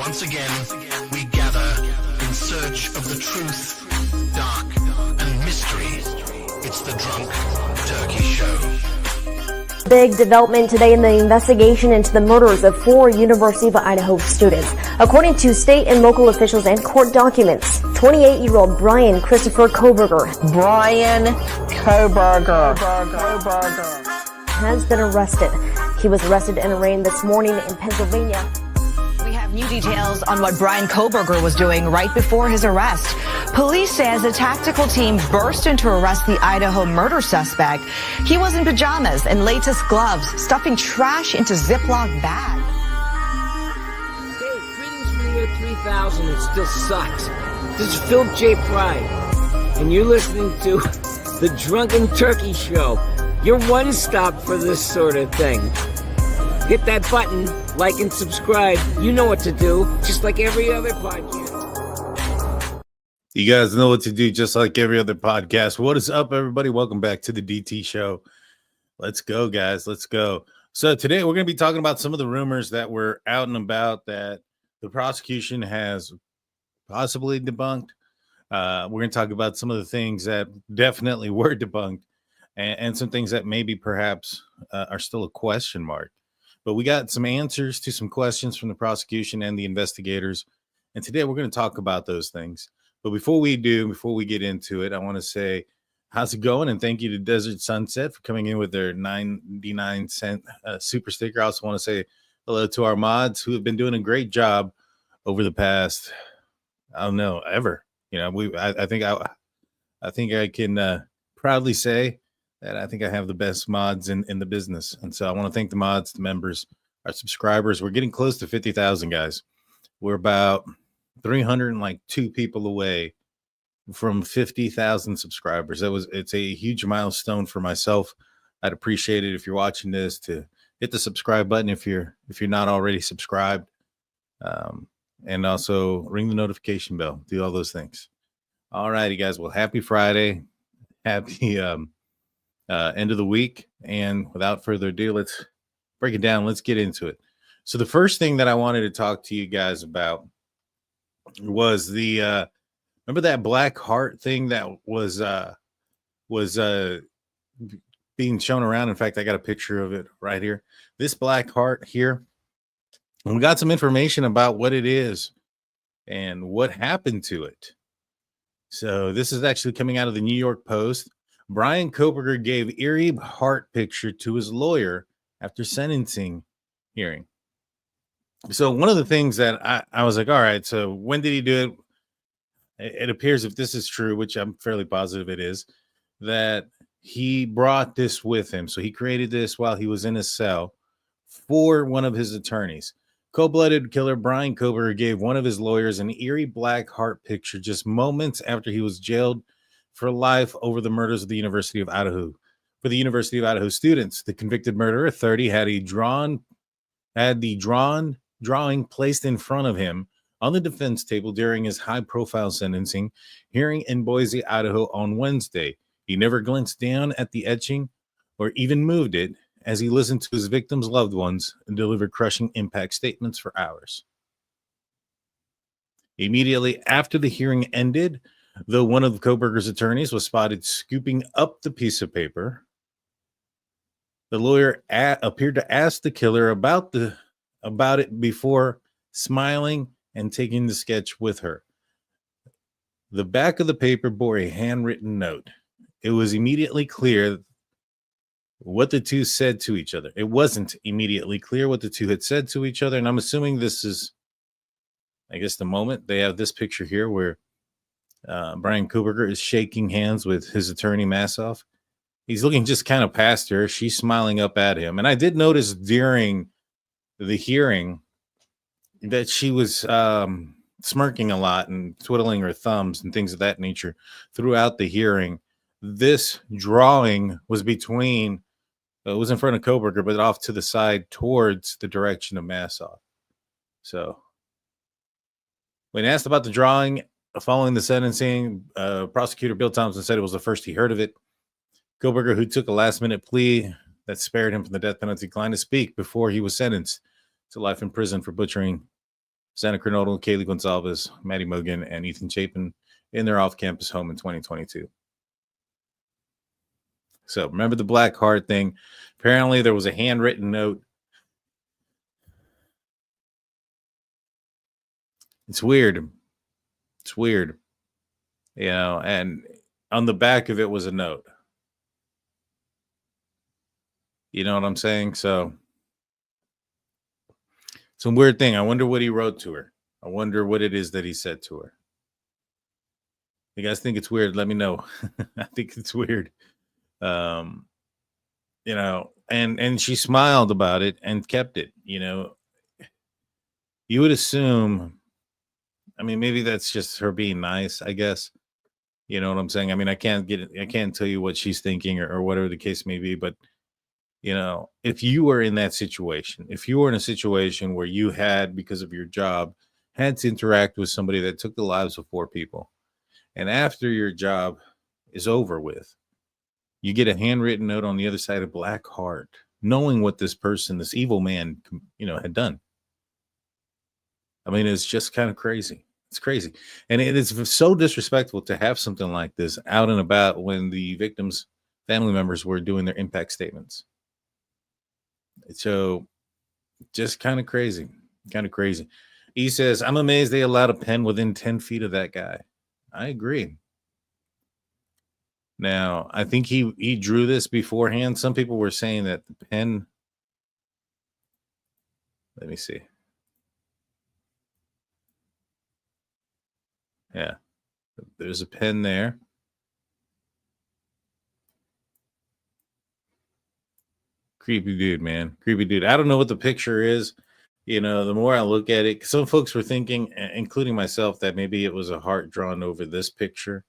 Once again, we gather in search of the truth, dark, and mystery. It's the Drunk Turkey Show. Big development today in the investigation into the murders of 4 University of Idaho students. According to state and local officials and court documents, 28-year-old Bryan Christopher Kohberger has been arrested. He was arrested and arraigned this morning in Pennsylvania. We have new details on what Bryan Kohberger was doing right before his arrest. Police says a tactical team burst in to arrest the Idaho murder suspect. He was in pajamas and latest gloves, stuffing trash into Ziploc bags. Hey, greetings from the year 3000. It still sucks. This is Phil J. Fry, and you're listening to the Drunken Turkey Show. Your one stop for this sort of thing. Hit that button, like and subscribe. You know what to do, just like every other podcast. You guys know what to do, just like every other podcast. What is up, everybody? Welcome back to the DT Show. Let's go, guys. Let's go. So today we're going to be talking about some of the rumors that were out and about that the prosecution has possibly debunked. We're going to talk about some of the things that definitely were debunked and some things that maybe perhaps are still a question mark. But we got some answers to some questions from the prosecution and the investigators. And today we're going to talk about those things. But before we get into it, I want to say, how's it going? And thank you to Desert Sunset for coming in with their 99-cent super sticker. I also want to say hello to our mods who have been doing a great job over the past, I don't know, ever. You know, I think I can proudly say that I think I have the best mods in the business. And so I want to thank the mods, the members, our subscribers. We're getting close to 50,000, guys. We're about 302 people away from 50,000 subscribers. It's a huge milestone for myself. I'd appreciate it if you're watching this to hit the subscribe button if you're not already subscribed. And also ring the notification bell. Do all those things. All righty, guys. Well, happy Friday. Happy end of the week. And without further ado, let's break it down. Let's get into it. So the first thing that I wanted to talk to you guys about was the remember that black heart thing that was being shown around. In fact, I got a picture of it right here. This black heart here. And we got some information about what it is and what happened to it. So this is actually coming out of the New York Post. Bryan Kohberger gave eerie heart picture to his lawyer after sentencing hearing. So one of the things that I was like, all right, so when did he do it? It appears, if this is true, which I'm fairly positive it is, that he brought this with him. So he created this while he was in his cell for one of his attorneys. Cold-blooded killer Bryan Kohberger gave one of his lawyers an eerie black heart picture just moments after he was jailed for life over the murders of the University of Idaho. For the University of Idaho students, the convicted murderer, 30, had the drawing placed in front of him on the defense table during his high-profile sentencing hearing in Boise, Idaho on Wednesday. He never glanced down at the etching or even moved it as he listened to his victims' loved ones and delivered crushing impact statements for hours. Immediately after the hearing ended, though one of Kohberger's attorneys was spotted scooping up the piece of paper, the lawyer appeared to ask the killer about it before smiling and taking the sketch with her. The back of the paper bore a handwritten note. It was immediately clear what the two said to each other. It wasn't immediately clear what the two had said to each other, and I'm assuming this is, I guess, the moment. They have this picture here where Bryan Kohberger is shaking hands with his attorney, Massoff. He's looking just kind of past her. She's smiling up at him. And I did notice during the hearing that she was smirking a lot and twiddling her thumbs and things of that nature throughout the hearing. This drawing was it was in front of Kohberger, but off to the side towards the direction of Massoff. So when asked about the drawing following the sentencing, prosecutor Bill Thompson said it was the first he heard of it. Kohberger, who took a last-minute plea that spared him from the death penalty, declined to speak before he was sentenced to life in prison for butchering Xana Kernodle, Kaylee Goncalves, Madison Mogen, and Ethan Chapin in their off-campus home in 2022. So remember the black heart thing. Apparently there was a handwritten note. It's weird. It's weird. You know, and on the back of it was a note. You know what I'm saying? So some weird thing. I wonder what he wrote to her. I wonder what it is that he said to her. You guys think it's weird? Let me know. I think it's weird. You know, and she smiled about it and kept it. You know, you would assume, I mean, maybe that's just her being nice, I guess. You know what I'm saying? I mean, I can't tell you what she's thinking or whatever the case may be, but you know, if you were in that situation, if you were in a situation where you had, because of your job, had to interact with somebody that took the lives of 4 people, and after your job is over with, you get a handwritten note on the other side of black heart, knowing what this person, this evil man, you know, had done. I mean, it's just kind of crazy. It's crazy. And it is so disrespectful to have something like this out and about when the victims' family members were doing their impact statements. So just kind of crazy. Kind of crazy. He says, I'm amazed they allowed a pen within 10 feet of that guy. I agree. Now, I think he drew this beforehand. Some people were saying that the pen, let me see. Yeah, there's a pen there. Creepy dude, man. Creepy dude. I don't know what the picture is. You know, the more I look at it, some folks were thinking, including myself, that maybe it was a heart drawn over this picture.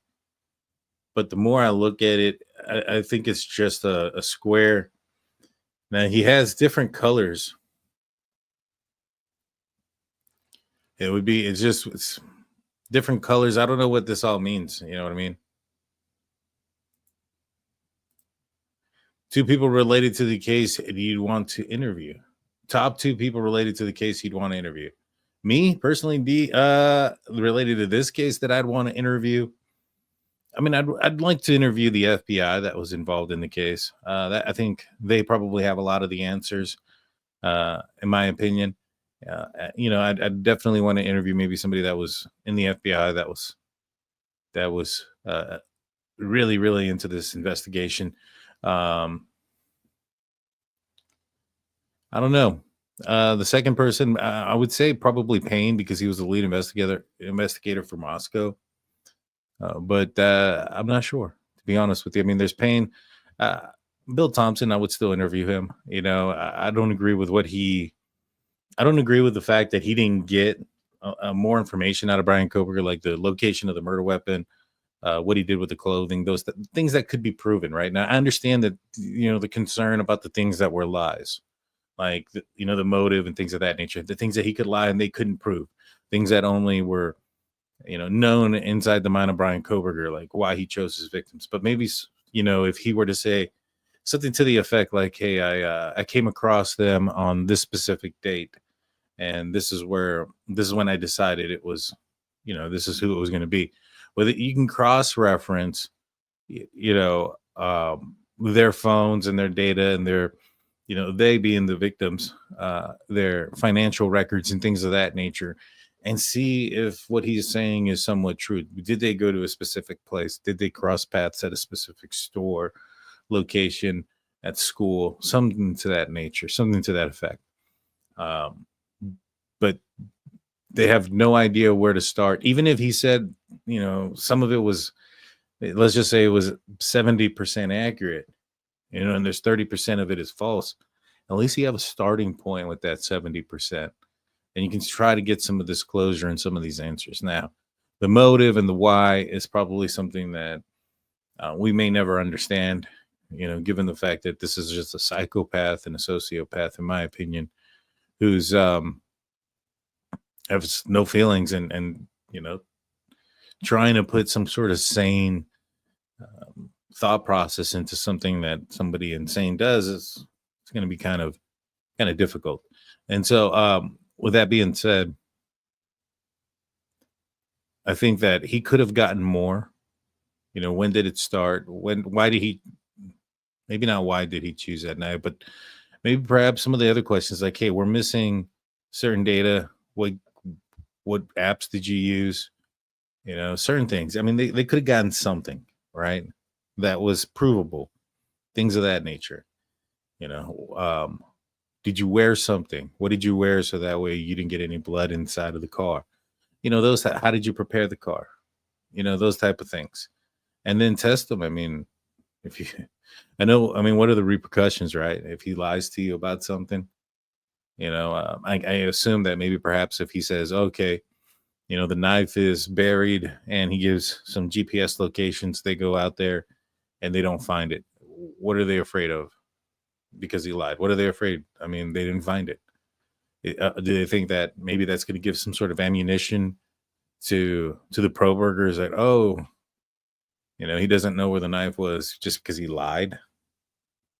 But the more I look at it, I think it's just a square. Now, he has different colors. It's different colors. I don't know what this all means. You know what I mean? 2 people related to the case you'd want to interview. Top 2 people related to the case you'd want to interview. Me, personally, related to this case that I'd want to interview. I mean, I'd like to interview the FBI that was involved in the case. That I think they probably have a lot of the answers, in my opinion. You know, I'd definitely want to interview maybe somebody that was in the FBI that was really, really into this investigation. I don't know. The second person, I would say probably Payne, because he was the lead investigator for Moscow. But I'm not sure, to be honest with you. I mean, there's Payne. Bill Thompson, I would still interview him. You know, I don't agree with I don't agree with the fact that he didn't get more information out of Bryan Kohberger, like the location of the murder weapon, what he did with the clothing, those things that could be proven. Right now, I understand that, you know, the concern about the things that were lies, like you know, the motive and things of that nature, the things that he could lie and they couldn't prove, things that only were, you know, known inside the mind of Bryan Kohberger, like why he chose his victims. But maybe, you know, if he were to say something to the effect like, hey, I came across them on this specific date, and this is when I decided it was, you know, this is who it was going to be. Whether you can cross-reference, you know, their phones and their data and their, you know, they being the victims, their financial records and things of that nature, and see if what he's saying is somewhat true. Did they go to a specific place? Did they cross paths at a specific store, location, at school, something to that nature, something to that effect? But they have no idea where to start. Even if he said, you know, some of it was, let's just say it was 70% accurate, you know, and there's 30% of it is false. At least you have a starting point with that 70%. And you can try to get some of this closure and some of these answers. Now, the motive and the why is probably something that we may never understand, you know, given the fact that this is just a psychopath and a sociopath, in my opinion, who's has no feelings and you know, trying to put some sort of sane thought process into something that somebody insane does is it's going to be kind of difficult. And so with that being said, I think that he could have gotten more. You know, when did it start? Why did he, maybe not why did he choose that night, but maybe perhaps some of the other questions like, hey, we're missing certain data. What apps did you use? You know, certain things. I mean, they could have gotten something, right? That was provable. Things of that nature. You know, did you wear something? What did you wear so that way you didn't get any blood inside of the car? You know, how did you prepare the car? You know, those type of things. And then test them. I mean, if you, I mean, what are the repercussions, right? If he lies to you about something, you know, I assume that maybe perhaps if he says, okay, you know, the knife is buried and he gives some GPS locations, they go out there and they don't find it. What are they afraid of? Because he lied. What are they afraid? I mean, they didn't find it. Do they think that maybe that's going to give some sort of ammunition to the Kohbergers that, oh, you know, he doesn't know where the knife was just because he lied?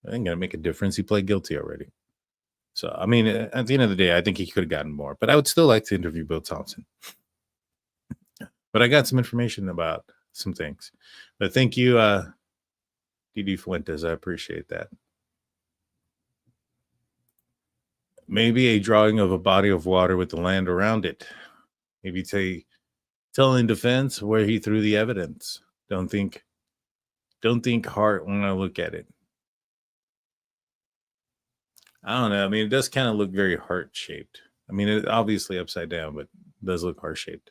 I ain't going to make a difference. He pled guilty already. So, I mean, at the end of the day, I think he could have gotten more, but I would still like to interview Bill Thompson. But I got some information about some things. But thank you, DD Fuentes. I appreciate that. Maybe a drawing of a body of water with the land around it. Maybe telling defense where he threw the evidence. Don't think heart when I look at it. I don't know. I mean, it does kind of look very heart shaped. I mean, it obviously upside down, but it does look heart shaped.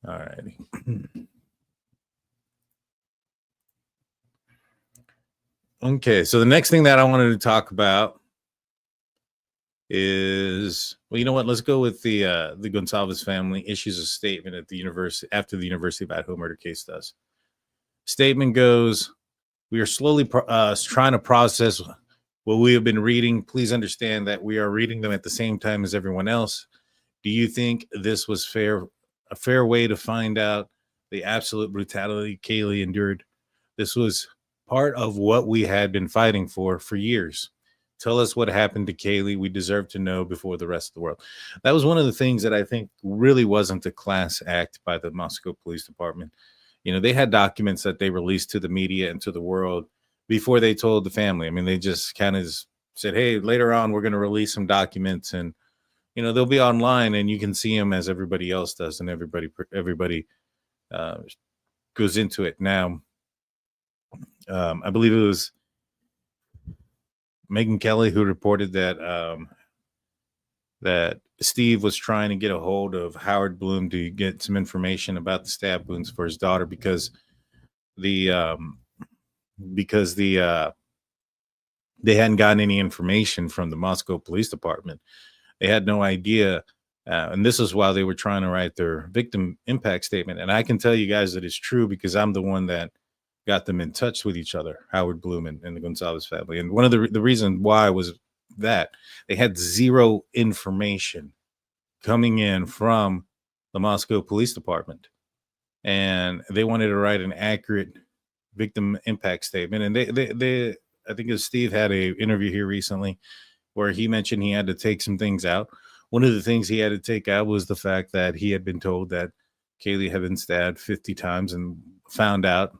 All righty. Okay, so the next thing that I wanted to talk about is, well, you know what? Let's go with the Goncalves family issues a statement at the university after the University of Idaho murder case does. Statement goes, we are slowly trying to process what we have been reading. Please understand that we are reading them at the same time as everyone else. Do you think this was a fair way to find out the absolute brutality Kaylee endured? This was part of what we had been fighting for years. Tell us what happened to Kaylee. We deserve to know before the rest of the world. That was one of the things that I think really wasn't a class act by the Moscow Police Department. You know, they had documents that they released to the media and to the world before they told the family. I mean, they just kind of said, hey, later on, we're going to release some documents and, you know, they'll be online and you can see them as everybody else does. And everybody goes into it. Now, I believe it was Megan Kelly who reported that that Steve was trying to get a hold of Howard Bloom to get some information about the stab wounds for his daughter because they hadn't gotten any information from the Moscow Police Department. They had no idea. And this is while they were trying to write their victim impact statement. And I can tell you guys that it's true because I'm the one that got them in touch with each other, Howard Bloom and the Goncalves family. And one of the reason why was that they had zero information coming in from the Moscow Police Department. And they wanted to write an accurate victim impact statement. And they I think it was Steve had a interview here recently where he mentioned he had to take some things out. One of the things he had to take out was the fact that he had been told that Kaylee had been stabbed 50 times and found out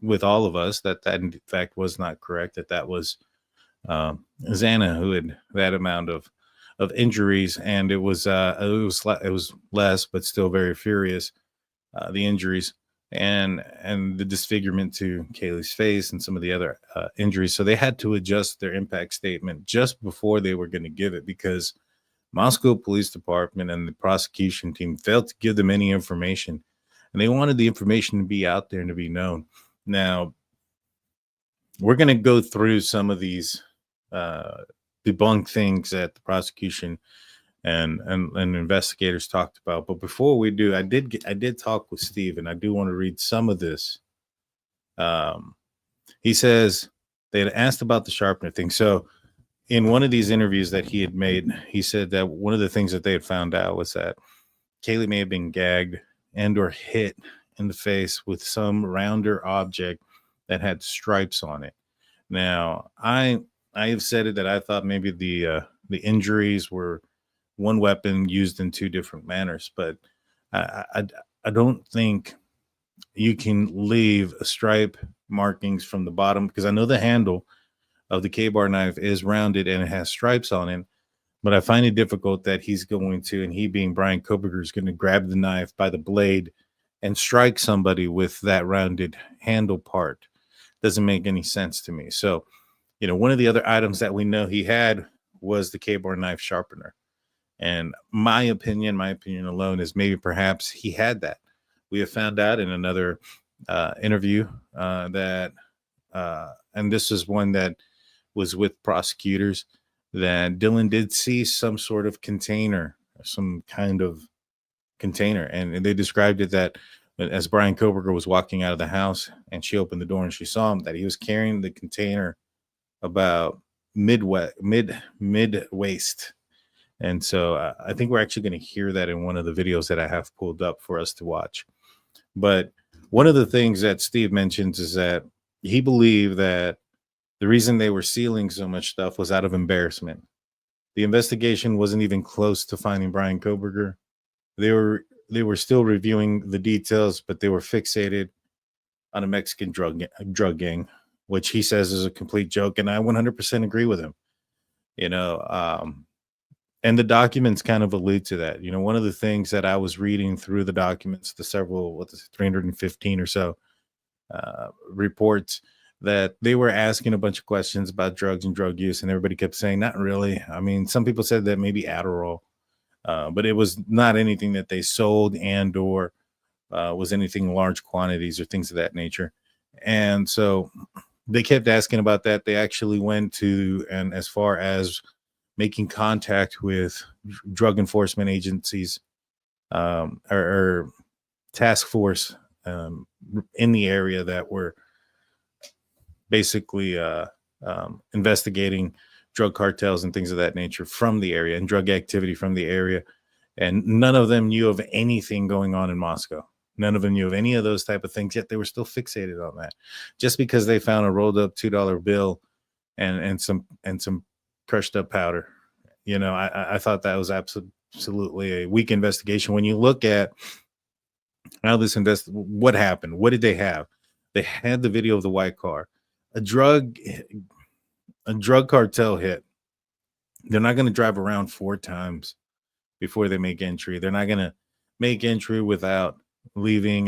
with all of us that in fact was not correct, that was Xana who had that amount of injuries, and it was less, but still very furious, the injuries and the disfigurement to Kaylee's face and some of the other injuries. So they had to adjust their impact statement just before they were going to give it because Moscow Police Department and the prosecution team failed to give them any information, and they wanted the information to be out there and to be known. Now, we're going to go through some of these debunk things that the prosecution and investigators talked about. But before we do, I did talk with Steve, and I do want to read some of this. He says they had asked about the sharpener thing. So in one of these interviews that he had made, he said that one of the things that they had found out was that Kaylee may have been gagged and or hit in the face with some rounder object that had stripes on it. Now, I have said it that I thought maybe the injuries were one weapon used in two different manners. But I don't think you can leave stripe markings from the bottom, because I know the handle of the K-bar knife is rounded and it has stripes on it. But I find it difficult that he's going to, and he being Bryan Kohberger, is going to grab the knife by the blade and strike somebody with that rounded handle part. Doesn't make any sense to me. So, one of the other items that we know he had was the K-bar knife sharpener. And my opinion alone is maybe perhaps he had that. We have found out in another interview that, and this is one that was with prosecutors, that Dylan did see some sort of container, some kind of container. And they described it that as Bryan Kohberger was walking out of the house and she opened the door and she saw him, that he was carrying the container about mid waist. And so I think we're actually going to hear that in one of the videos that I have pulled up for us to watch. But one of the things that Steve mentions is that he believed that the reason they were sealing so much stuff was out of embarrassment. The investigation wasn't even close to finding Bryan Kohberger. They were still reviewing the details, but they were fixated on a Mexican drug gang, which he says is a complete joke, and I 100% agree with him. And the documents kind of allude to that. One of the things that I was reading through the documents, the several, 315 or so reports, that they were asking a bunch of questions about drugs and drug use, and everybody kept saying, not really. I mean, some people said that maybe Adderall, but it was not anything that they sold and or was anything large quantities or things of that nature. And so they kept asking about that. They actually went to, and as far as making contact with drug enforcement agencies or task force in the area that were basically investigating drug cartels and things of that nature from the area and drug activity from the area. And none of them knew of anything going on in Moscow. None of them knew of any of those type of things, yet they were still fixated on that. Just because they found a rolled up $2 bill and some crushed up powder. I thought that was absolutely a weak investigation. When you look at how this what happened, what did they have? They had the video of the white car. A drug cartel hit. They're not going to drive around 4 times before they make entry. They're not going to make entry without leaving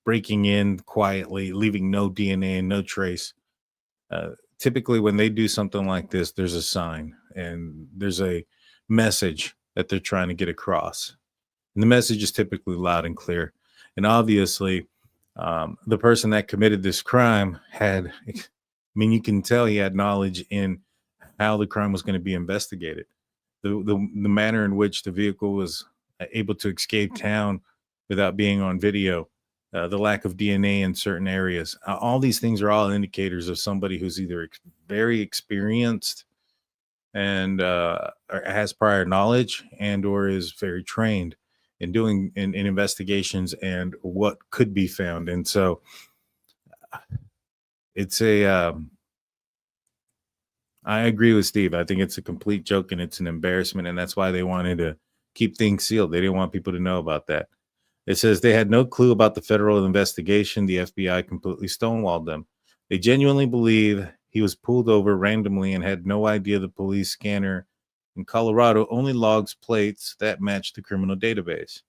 breaking in quietly, leaving no DNA and no trace. Typically, when they do something like this, there's a sign and there's a message that they're trying to get across. And the message is typically loud and clear. And obviously, the person that committed this crime you can tell he had knowledge in how the crime was going to be investigated. The manner in which the vehicle was able to escape town without being on video, the lack of DNA in certain areas. All these things are all indicators of somebody who's either very experienced and or has prior knowledge and or is very trained in doing in investigations and what could be found. And so it's I agree with Steve. I think it's a complete joke and it's an embarrassment. And that's why they wanted to keep things sealed. They didn't want people to know about that. It says they had no clue about the federal investigation. The FBI completely stonewalled them. They genuinely believe he was pulled over randomly and had no idea the police scanner in Colorado only logs plates that match the criminal database.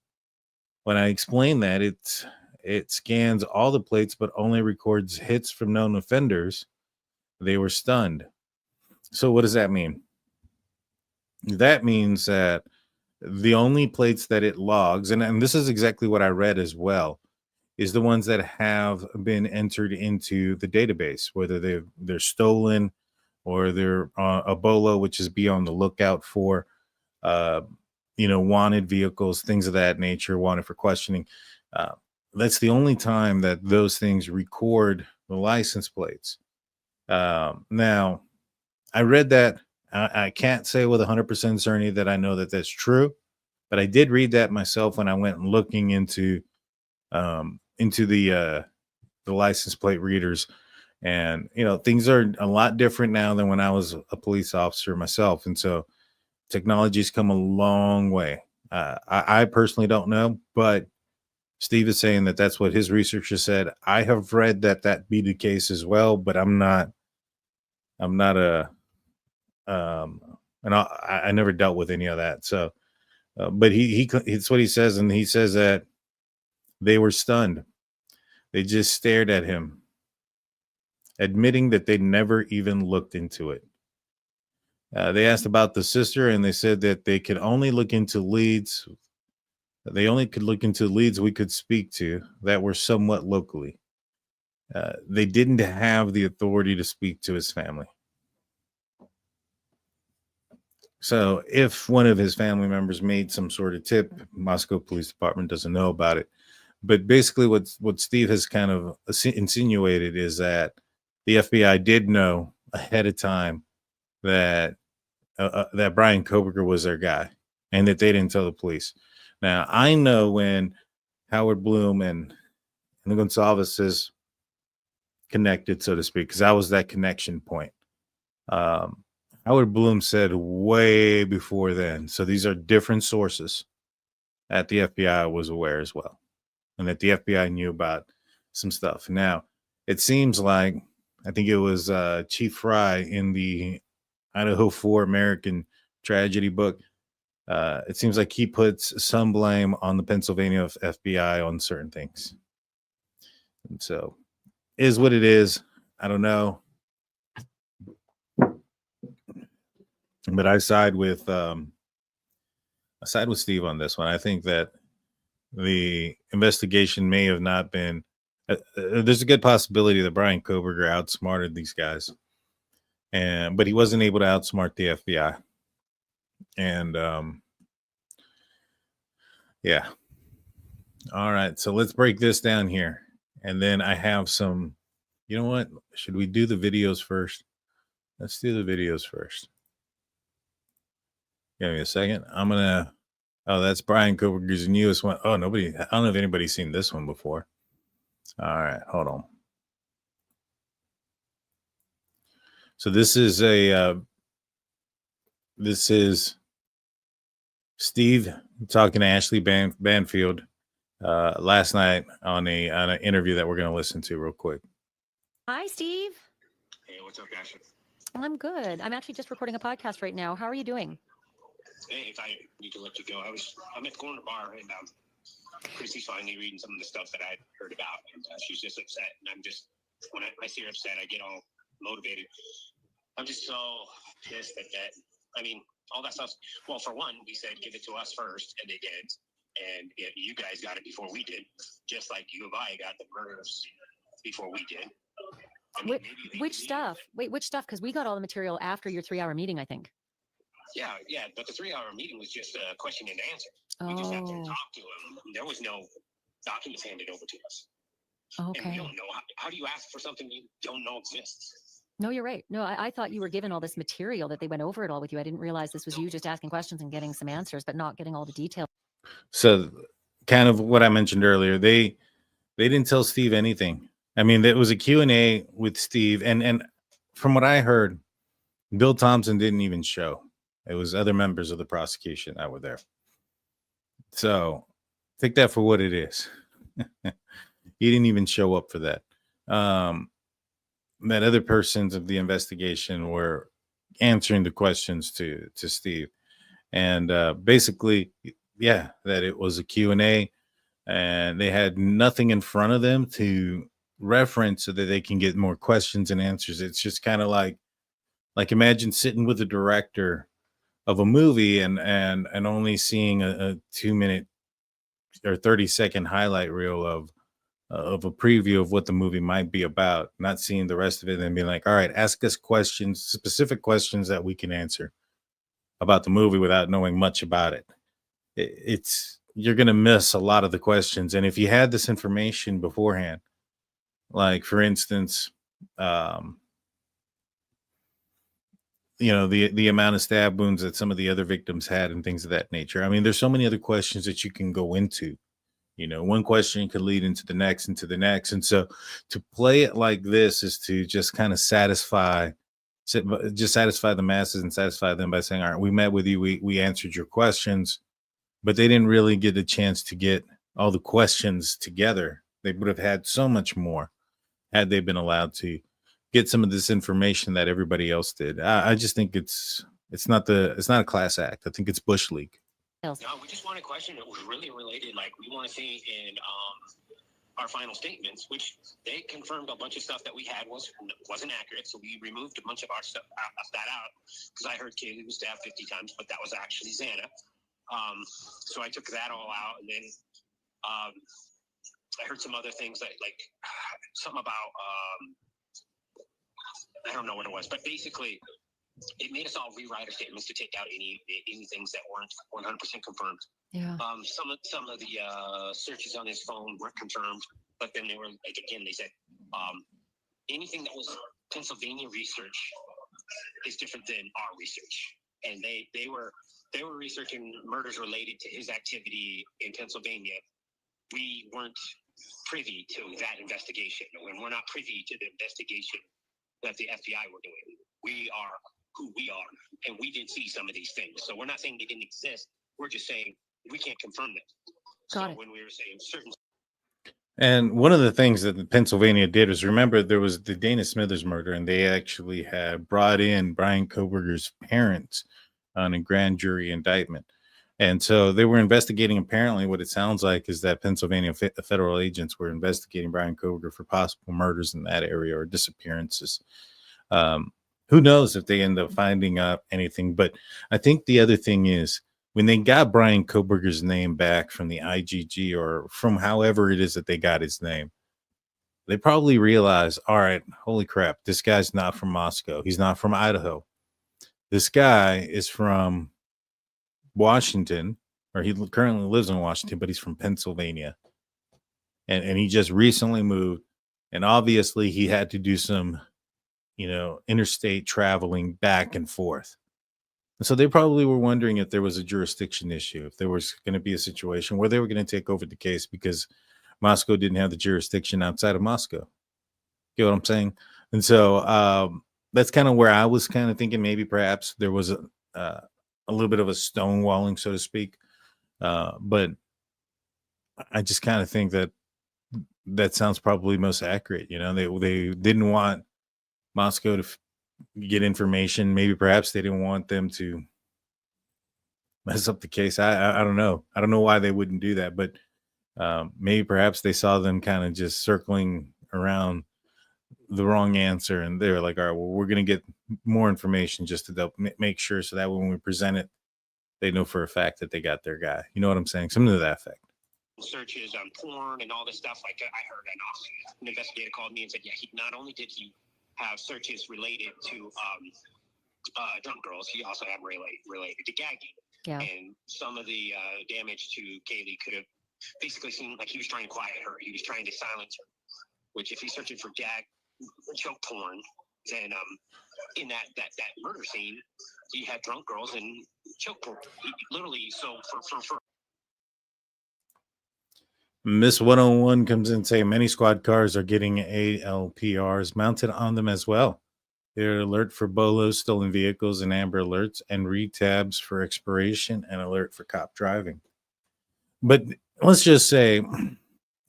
When I explain that, it scans all the plates but only records hits from known offenders. They were stunned. So what does that mean? That means that the only plates that it logs, and this is exactly what I read as well, is the ones that have been entered into the database, whether they're stolen or they're a BOLO, which is be on the lookout for, wanted vehicles, things of that nature, wanted for questioning. That's the only time that those things record the license plates. Now, I read that. I can't say with 100% certainty that I know that that's true, but I did read that myself when I went looking into the license plate readers And, things are a lot different now than when I was a police officer myself. And so technology's come a long way. I personally don't know, but Steve is saying that that's what his researcher said. I have read that be the case as well, but I'm not and I never dealt with any of that. So, but it's what he says. And he says that they were stunned. They just stared at him, admitting that they never even looked into it. They asked about the sister, and they said that they could only look into leads. They only could look into leads we could speak to that were somewhat locally. They didn't have the authority to speak to his family. So if one of his family members made some sort of tip, Moscow Police Department doesn't know about it. But basically what Steve has kind of insinuated is that the FBI did know ahead of time that that Bryan Kohberger was their guy and that they didn't tell the police. Now, I know when Howard Bloom and the Goncalves connected, so to speak, because I was that connection point. Howard Bloom said way before then. So these are different sources that the FBI was aware as well, and that the FBI knew about some stuff. Now, it seems like, I think it was Chief Fry in the Idaho 4 American Tragedy book. It seems like he puts some blame on the Pennsylvania FBI on certain things. And so, is what it is. I don't know. But I side with Steve on this one. I think that the investigation may have not been. There's a good possibility that Bryan Kohberger outsmarted these guys, but he wasn't able to outsmart the FBI. And yeah. All right, so let's break this down here, and then I have some. You know what? Should we do the videos first? Let's do the videos first. Give me a second. Oh, that's Bryan Kohberger's newest one. Oh, I don't know if anybody's seen this one before. All right, hold on. So this is Steve talking to Ashley Banfield last night on an interview that we're going to listen to real quick. Hi, Steve. Hey, what's up, Ashley? I'm good. I'm actually just recording a podcast right now. How are you doing? Hey, if I need to let you go, I'm at the corner bar, and Chrissy's finally reading some of the stuff that I'd heard about, and she's just upset. And I'm just, when I see her upset, I get all motivated. I'm just so pissed at that. I mean, all that stuff. Well, for one, we said give it to us first, and they did. And you guys got it before we did, just like U of I got the murders before we did. I mean, which stuff? Wait, which stuff? Because we got all the material after your 3-hour meeting, I think. Yeah, but the 3-hour meeting was just a question and answer. We just have to talk to him. There was no documents handed over to us. Okay. And we don't know. How do you ask for something you don't know exists? No, you're right. No, I thought you were given all this material, that they went over it all with you. I didn't realize this was you just asking questions and getting some answers, but not getting all the details. So kind of what I mentioned earlier, they didn't tell Steve anything. I mean, there was a Q&A with Steve, and from what I heard, Bill Thompson didn't even show. It was other members of the prosecution that were there. So take that for what it is. He didn't even show up for that. That other persons of the investigation were answering the questions to Steve. And basically, yeah, that it was a Q&A, and they had nothing in front of them to reference so that they can get more questions and answers. It's just kind of like imagine sitting with the director of a movie and only seeing a 2-minute or 30-second highlight reel of a preview of what the movie might be about, not seeing the rest of it, and being like, all right, ask us questions, specific questions that we can answer about the movie without knowing much about it. You're going to miss a lot of the questions. And if you had this information beforehand, like for instance, the amount of stab wounds that some of the other victims had and things of that nature. I mean, there's so many other questions that you can go into, one question could lead into the next, and so to play it like this is to just kind of satisfy the masses and satisfy them by saying, all right, we met with you, we answered your questions, but they didn't really get a chance to get all the questions together. They would have had so much more had they been allowed to get some of this information that everybody else did. I just think it's not a class act. I think it's Bush League. No, we just want a question that was really related. Like, we want to see in our final statements, which they confirmed a bunch of stuff that we had wasn't accurate. So we removed a bunch of our stuff that out, because I heard Kaylee was stabbed 50 times, but that was actually Xana. So I took that all out, and then I heard some other things that, like, something about I don't know what it was, but basically it made us all rewrite our statements to take out any things that weren't 100% confirmed. Yeah. Some of the searches on his phone weren't confirmed, but then they were, like, again, they said anything that was Pennsylvania research is different than our research, and they were researching murders related to his activity in Pennsylvania. We weren't privy to that investigation, and we're not privy to the investigation that the FBI were doing. We are who we are, and we did see some of these things. So we're not saying they didn't exist. We're just saying we can't confirm them. Got it. When we were saying certain. And one of the things that Pennsylvania did was, remember, there was the Dana Smithers murder, and they actually had brought in Bryan Kohberger's parents on a grand jury indictment. And so they were investigating, apparently what it sounds like is that Pennsylvania federal agents were investigating Bryan Kohberger for possible murders in that area or disappearances. Who knows if they end up finding out anything. But I think the other thing is, when they got Bryan Kohberger's name back from the IGG, or from however it is that they got his name, they probably realized, all right, holy crap, this guy's not from Moscow. He's not from Idaho. This guy is from Washington, or he currently lives in Washington, but he's from Pennsylvania. And he just recently moved. And obviously he had to do some, interstate traveling back and forth. And so they probably were wondering if there was a jurisdiction issue, if there was going to be a situation where they were going to take over the case because Moscow didn't have the jurisdiction outside of Moscow. You know what I'm saying? And so that's kind of where I was kind of thinking maybe perhaps there was a little bit of a stonewalling, so to speak. But I just kind of think that sounds probably most accurate. They didn't want Moscow to get information. Maybe perhaps they didn't want them to mess up the case. I don't know. I don't know why they wouldn't do that, but maybe perhaps they saw them kind of just circling around the wrong answer, and they were like, all right, well, we're going to get more information just to make sure, so that when we present it, they know for a fact that they got their guy. You know what I'm saying? Something to that effect. Searches on porn and all this stuff. Like, I heard an investigator called me and said, yeah, not only did he have searches related to drunk girls, he also had related to gagging. Yeah. And some of the damage to Kaylee could have basically seemed like he was trying to quiet her. He was trying to silence her, which if he's searching for choke porn, then in that murder scene, he had drunk girls and choke porn. He literally, so for Miss 101 comes in saying many squad cars are getting ALPRs mounted on them as well. They're alert for BOLOs, stolen vehicles, and amber alerts, and retabs for expiration and alert for cop driving. But let's just say,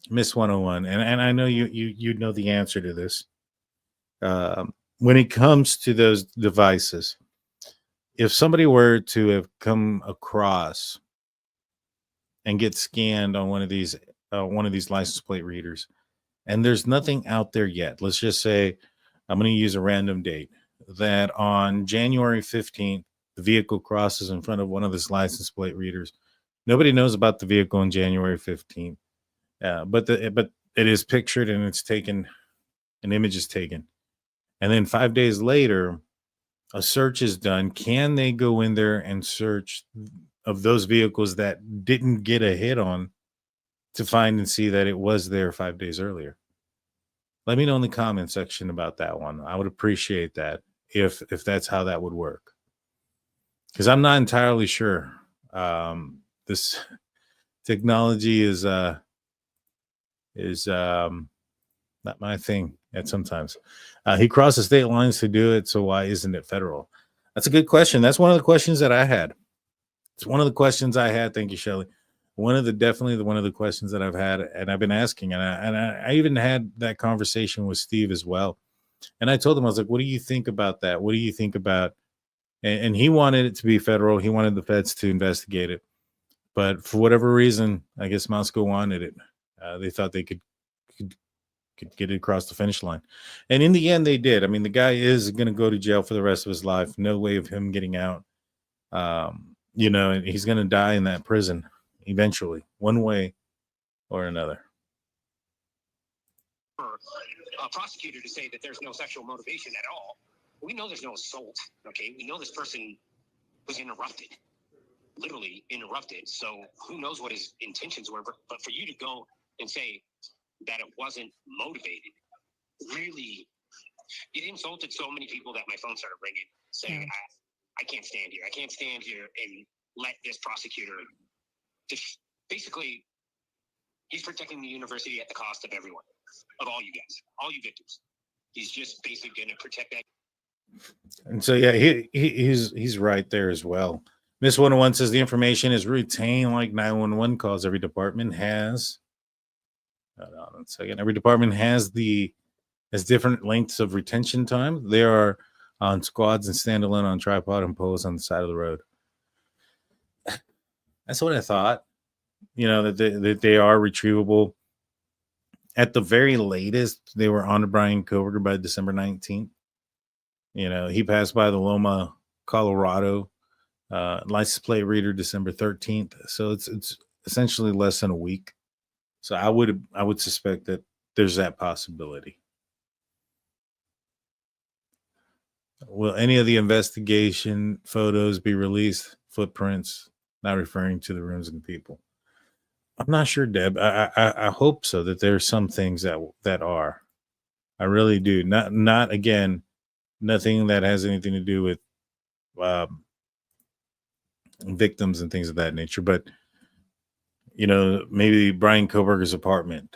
Miss 101, and I know you know the answer to this. When it comes to those devices, if somebody were to have come across and get scanned on one of these license plate readers, and there's nothing out there yet, let's just say, I'm going to use a random date, that on January 15th, the vehicle crosses in front of one of these license plate readers. Nobody knows about the vehicle on January 15th, but it is pictured and it's taken, an image is taken. And then 5 days later, a search is done. Can they go in there and search of those vehicles that didn't get a hit on to find and see that it was there 5 days earlier? Let me know in the comment section about that one. I would appreciate that if that's how that would work, because I'm not entirely sure. This technology is is not my thing at sometimes. He crosses the state lines to do it, so why isn't it federal? That's a good question. That's one of the questions that I had. It's one of the questions I had. Thank you, Shelley. One of the questions that I've had, and I've been asking, and I even had that conversation with Steve as well. And I told him, I was like, what do you think about that? What do you think about, and he wanted it to be federal. He wanted the feds to investigate it. But for whatever reason, I guess Moscow wanted it. They thought they could get it across the finish line. And in the end, they did. I mean, the guy is going to go to jail for the rest of his life. No way of him getting out. You know, and he's going to die in that prison eventually, one way or another. For a prosecutor to say that there's no sexual motivation at all, we know there's no assault, okay? We know this person was interrupted, literally interrupted. So who knows what his intentions were, but for you to go and say that it wasn't motivated, really, it insulted so many people that my phone started ringing, saying, I can't stand here. I can't stand here and let this prosecutor just basically, he's protecting the university at the cost of everyone, of all you guys, all you victims. He's just basically going to protect that. And so, yeah, he's right there as well. Miss 101 says the information is retained like 911 calls. Every department has. Hold on 1 second. Every department has different lengths of retention time. They are on squads and standalone on tripod and poles on the side of the road. That's what I thought. You know, that they are retrievable. At the very latest, they were on to Bryan Kohberger by December 19th. You know, he passed by the Loma, Colorado license plate reader December 13th. So it's essentially less than a week. So I would suspect that there's that possibility. Will any of the investigation photos be released? Footprints, not referring to the rooms and people. I'm not sure, Deb. I hope so, that there's some things that are. I really do. Not again, nothing that has anything to do with victims and things of that nature. But, you know, maybe Bryan Kohberger's apartment,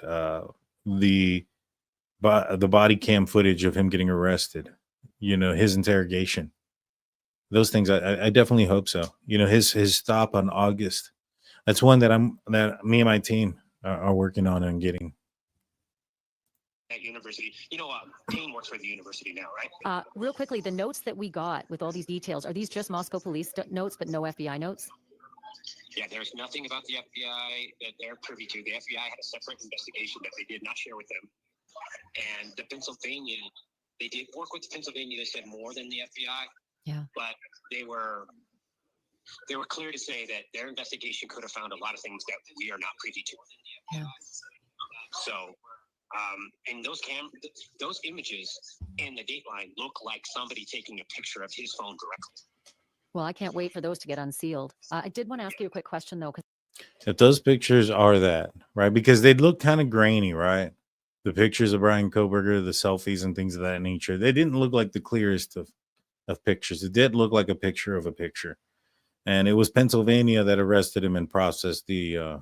the body cam footage of him getting arrested, you know, his interrogation, those things. I definitely hope so. You know, his stop on August. That's one that me and my team are working on and getting. At university, you know, Kane works for the university now, right? Real quickly, the notes that we got with all these details, are these just Moscow police notes, but no FBI notes? Yeah, there's nothing about the FBI that they're privy to. The FBI had a separate investigation that they did not share with them. And the Pennsylvania, they did work with the Pennsylvania. They said more than the FBI. Yeah. But they were clear to say that their investigation could have found a lot of things that we are not privy to. Yeah. So, and those images in the Dateline look like somebody taking a picture of his phone directly. Well, I can't wait for those to get unsealed. I did want to ask you a quick question, though. If those pictures are that, right? Because they look kind of grainy, right? The pictures of Bryan Kohberger, the selfies and things of that nature, they didn't look like the clearest of pictures. It did look like a picture of a picture. And it was Pennsylvania that arrested him and processed the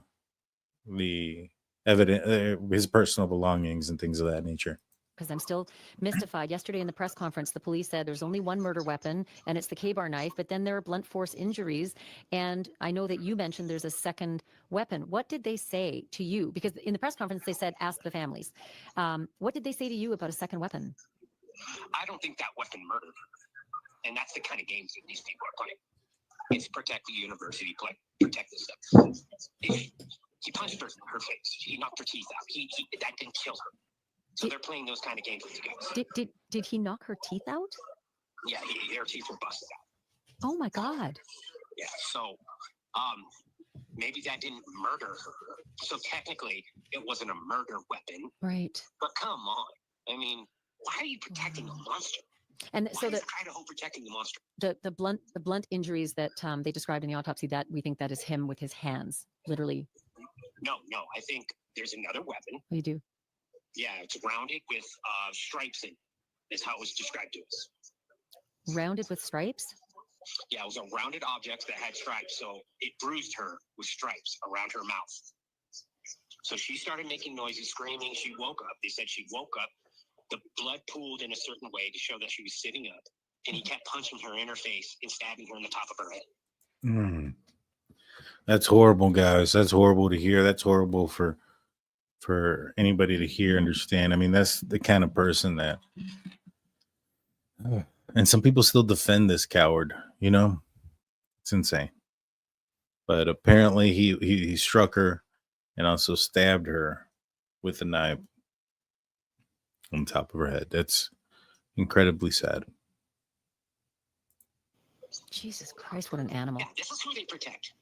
evidence, his personal belongings and things of that nature. Because I'm still mystified. Yesterday in the press conference, the police said there's only one murder weapon, and it's the K-bar knife, but then there are blunt force injuries. And I know that you mentioned there's a second weapon. What did they say to you? Because in the press conference, they said, ask the families. What did they say to you about a second weapon? I don't think that weapon murdered. And that's the kind of games that these people are playing. It's protect the university, protect this stuff. He punched her face. He knocked her teeth out. That didn't kill her. So they're playing those kind of games with you guys. Did he knock her teeth out? Yeah, her teeth were busted out. Oh my God. Yeah, so maybe that didn't murder her. So technically, it wasn't a murder weapon. Right. But come on. I mean, why are you protecting a monster? And so the Idaho protecting the monster. The blunt injuries that they described in the autopsy, that we think that is him with his hands, literally. No, I think there's another weapon. You do? Yeah, it's rounded with stripes in, is how it was described to us. Rounded with stripes? Yeah, it was a rounded object that had stripes, so it bruised her with stripes around her mouth. So she started making noises, screaming. She woke up. They said she woke up. The blood pooled in a certain way to show that she was sitting up. And he kept punching her in her face and stabbing her in the top of her head. That's horrible, guys. That's horrible to hear. That's horrible for anybody to hear, understand. I mean, that's the kind of person that, and some people still defend this coward, you know, it's insane. But apparently he struck her and also stabbed her with a knife on top of her head. That's incredibly sad. Jesus Christ, what an animal. Yeah, this is who they protect.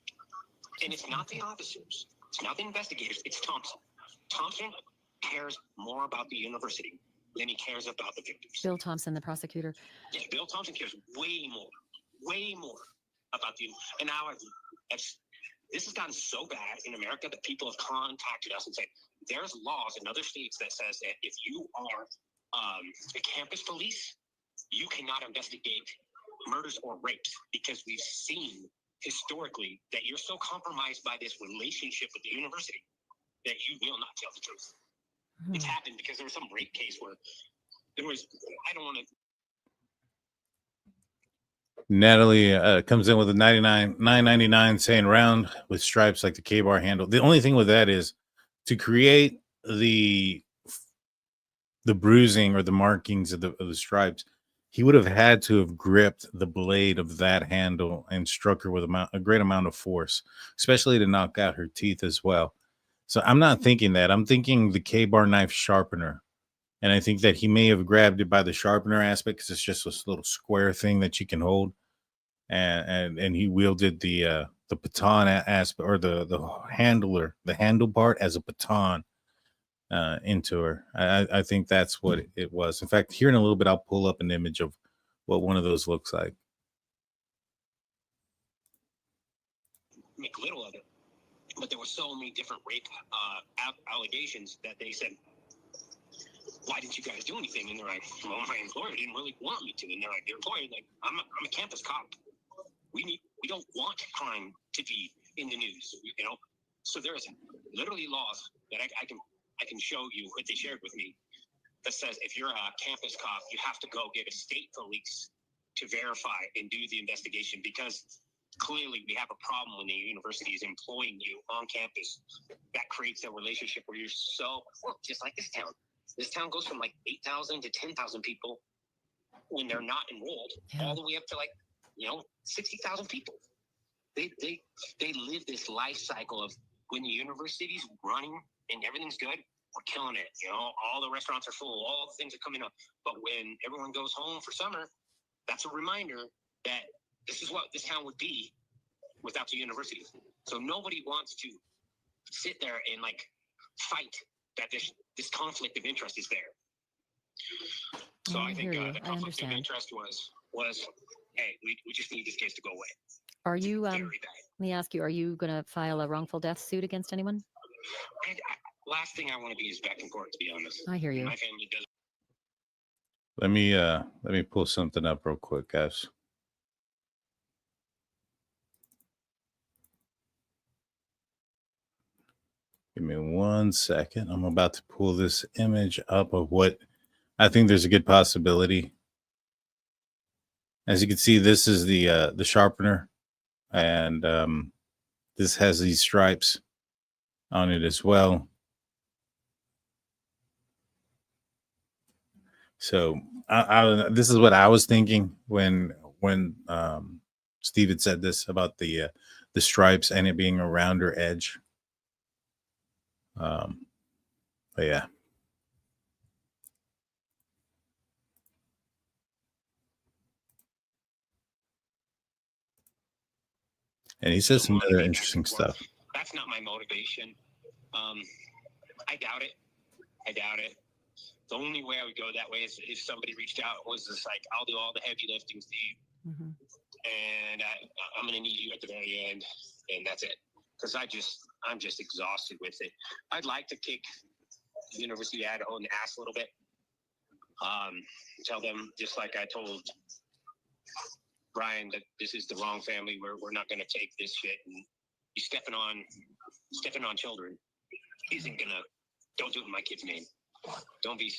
And it's not the officers. It's not the investigators. It's Thompson. Thompson cares more about the university than he cares about the victims. Bill Thompson, the prosecutor. Yeah, Bill Thompson cares way more about the. And now this has gotten so bad in America that people have contacted us and said there's laws in other states that says that if you are a campus police, you cannot investigate murders or rapes because we've seen historically that you're so compromised by this relationship with the university that you will not tell the truth. It's happened because there was some rape case where there was, I don't want to. Natalie comes in with a $9.99 saying round with stripes like the K-bar handle. The only thing with that is to create the bruising or the markings of the stripes. He would have had to have gripped the blade of that handle and struck her with a great amount of force, especially to knock out her teeth as well. So I'm not thinking that. I'm thinking the K-bar knife sharpener. And I think that he may have grabbed it by the sharpener aspect because it's just this little square thing that you can hold. And he wielded the baton aspect or the handle part as a baton into her. I think that's what it was. In fact, here in a little bit, I'll pull up an image of what one of those looks like. Make little of it, but there were so many different rape allegations that they said, why didn't you guys do anything? And they're like, well, my employer didn't really want me to. And they're like, your employer, like, I'm a campus cop. We don't want crime to be in the news, you know? So there's literally laws that I can show you what they shared with me that says if you're a campus cop, you have to go get a state police to verify and do the investigation because clearly we have a problem when the university is employing you on campus. That creates a relationship where you're just like this town. This town goes from like 8,000 to 10,000 people when they're not enrolled, all the way up to 60,000 people. They live this life cycle of when the university's running and everything's good, we're killing it. You know, all the restaurants are full, all the things are coming up. But when everyone goes home for summer, that's a reminder that this is what this town would be without the university. So nobody wants to sit there and fight that this conflict of interest is there. So I think the conflict of interest was, hey, we just need this case to go away. Are you, let me ask you, are you going to file a wrongful death suit against anyone? Last thing I want to be is back in court, to be honest. I hear you. My family does. Let me pull something up real quick, guys. Give me 1 second. I'm about to pull this image up of what I think there's a good possibility. As you can see, this is the sharpener, and this has these stripes on it as well. So this is what I was thinking when Steve had said this about the stripes and it being a rounder edge. But yeah. And he says some other interesting stuff. That's not my motivation. I doubt it. The only way I would go that way is if somebody reached out and was just like, I'll do all the heavy lifting, Steve. Mm-hmm. And I'm going to need you at the very end. And that's it. Because I'm just exhausted with it. I'd like to kick the University of Idaho in the ass a little bit. Tell them, just like I told Bryan, that this is the wrong family. We're not going to take this shit. And you're stepping on children. isn't gonna. Don't do it in my kid's name. Don't be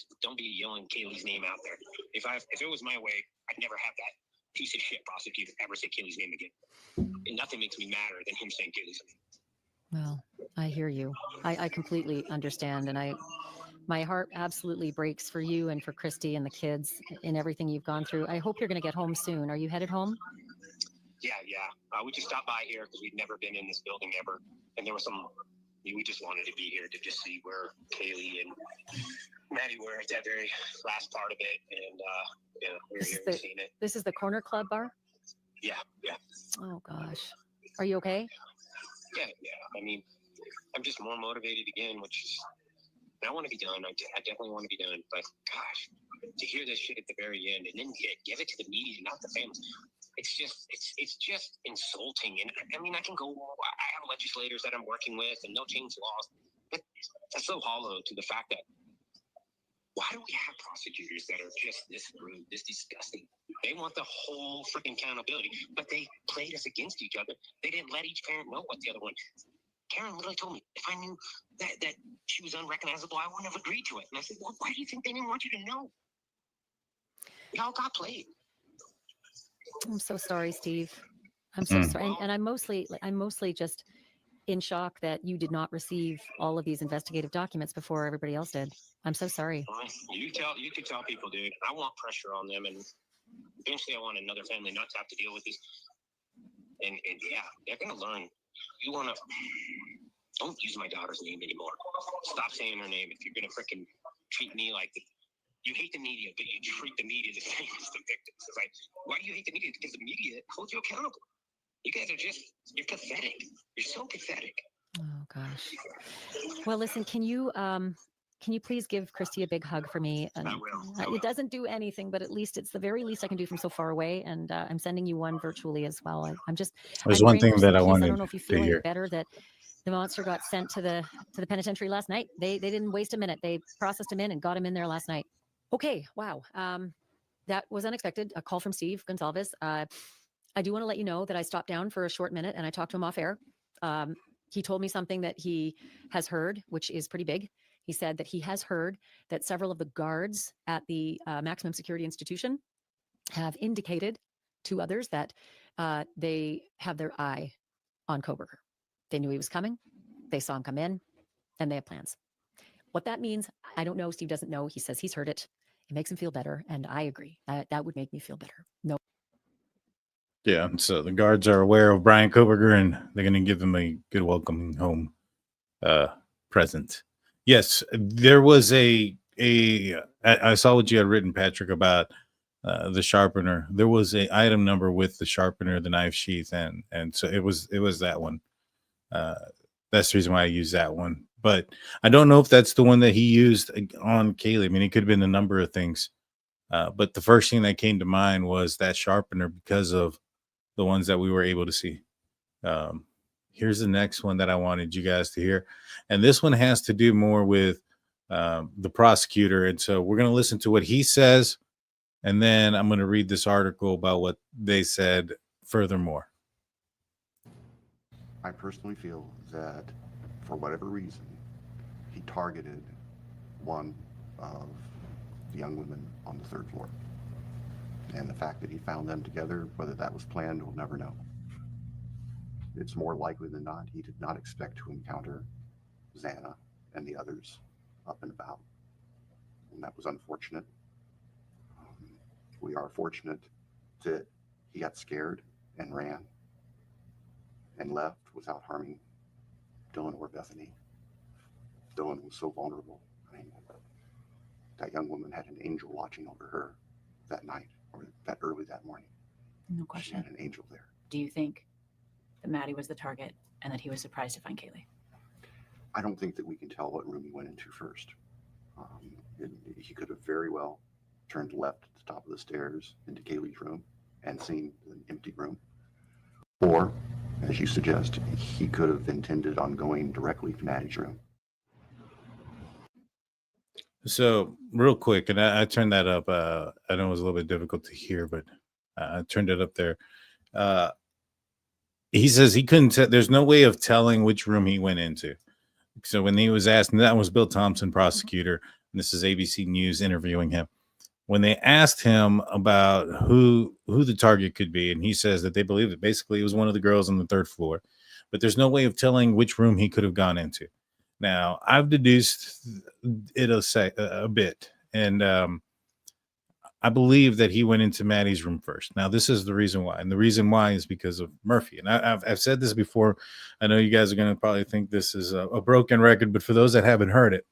yelling Kaylee's name out there. If it was my way, I'd never have that piece of shit prosecutor ever say Kaylee's name again. And nothing makes me madder than him saying Kaylee's name. Well, I hear you. I completely understand, and my heart absolutely breaks for you and for Christy and the kids and everything you've gone through. I hope you're going to get home soon. Are you headed home? Yeah. We just stopped by here because we'd never been in this building ever, and there was some. We just wanted to be here to just see where Kaylee and Maddie were at that very last part of it, and we were here and seen it. This is the Corner Club bar? Yeah. Oh gosh, are you okay? Yeah. I mean, I'm just more motivated again, which is. I want to be done. I definitely want to be done. But gosh, to hear this shit at the very end and then give it to the media, not the fans, it's just insulting. And I mean, I have legislators that I'm working with, and they'll change laws, but that's so hollow to the fact that why do we have prosecutors that are just this rude, this disgusting? They want the whole freaking accountability, but they played us against each other. They didn't let each parent know what the other one. Karen literally told me if I knew that she was unrecognizable, I wouldn't have agreed to it. And I said, well, why do you think they didn't want you to know? We all got played. I'm so sorry, Steve. I'm so sorry. And I'm mostly just in shock that you did not receive all of these investigative documents before everybody else did. I'm so sorry. You could tell people, dude. I want pressure on them, and eventually I want another family not to have to deal with this. And yeah, they're gonna learn. You wanna don't use my daughter's name anymore. Stop saying her name if you're gonna freaking treat me like the. You hate the media, but you treat the media the same as the victims. It's like, why do you hate the media? Because the media holds you accountable. You guys are you're pathetic. You're so pathetic. Oh gosh. Well, listen, can you please give Christy a big hug for me? And I will. It doesn't do anything, but at least it's the very least I can do from so far away. And I'm sending you one virtually as well. There's one thing that I wanted. I don't know if you feel any better that the monster got sent to the penitentiary last night. They didn't waste a minute. They processed him in and got him in there last night. Okay. Wow. That was unexpected. A call from Steve Goncalves. I do want to let you know that I stopped down for a short minute and I talked to him off air. He told me something that he has heard, which is pretty big. He said that he has heard that several of the guards at the maximum security institution have indicated to others that they have their eye on Kohberger. They knew he was coming. They saw him come in, and they have plans. What that means, I don't know. Steve doesn't know. He says he's heard it. It makes him feel better, and I agree. That would make me feel better. No. Yeah, so the guards are aware of Bryan Kohberger, and they're going to give him a good welcoming home present. Yes, there was I saw what you had written, Patrick, about the sharpener. There was a item number with the sharpener, the knife sheath, and so it was that one. That's the reason why I used that one. But I don't know if that's the one that he used on Kaylee. I mean, it could have been a number of things. But the first thing that came to mind was that sharpener because of the ones that we were able to see. Here's the next one that I wanted you guys to hear. And this one has to do more with the prosecutor. And so we're going to listen to what he says. And then I'm going to read this article about what they said furthermore. I personally feel that for whatever reason, he targeted one of the young women on the third floor. And the fact that he found them together, whether that was planned, we'll never know. It's more likely than not, he did not expect to encounter Xana and the others up and about. And that was unfortunate. We are fortunate that he got scared and ran and left without harming Dylan or Bethany. Dylan was so vulnerable. I mean, that young woman had an angel watching over her that night or that early that morning. No She question. had an angel there. Do you think that Maddie was the target and that he was surprised to find Kaylee? I don't think that we can tell what room he went into first. He could have very well turned left at the top of the stairs into Kaylee's room and seen an empty room. Or, as you suggest, he could have intended on going directly to Maddie's room. So real quick, and I turned that up. I know it was a little bit difficult to hear, but I turned it up there. He says he couldn't. There's no way of telling which room he went into. So when he was asked, and that was Bill Thompson, prosecutor, and this is ABC News interviewing him. When they asked him about who the target could be, and he says that they believe that basically it was one of the girls on the third floor, but there's no way of telling which room he could have gone into. Now, I've deduced a bit, and I believe that he went into Maddie's room first. Now, this is the reason why, and the reason why is because of Murphy. And I've said this before. I know you guys are going to probably think this is a broken record, but for those that haven't heard it,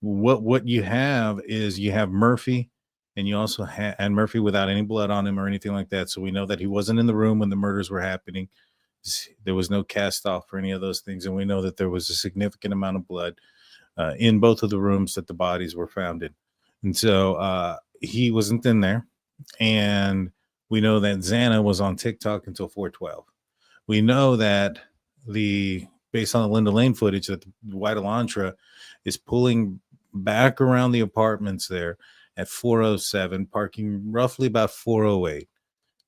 what you have is you have Murphy, and you also had Murphy without any blood on him or anything like that. So we know that he wasn't in the room when the murders were happening. There was no cast off or any of those things, and we know that there was a significant amount of blood in both of the rooms that the bodies were found in. And so he wasn't in there. And we know that Xana was on TikTok until 4:12. We know that based on the Linda Lane footage, that the white Elantra is pulling back around the apartments there at 4:07, parking roughly about 4:08.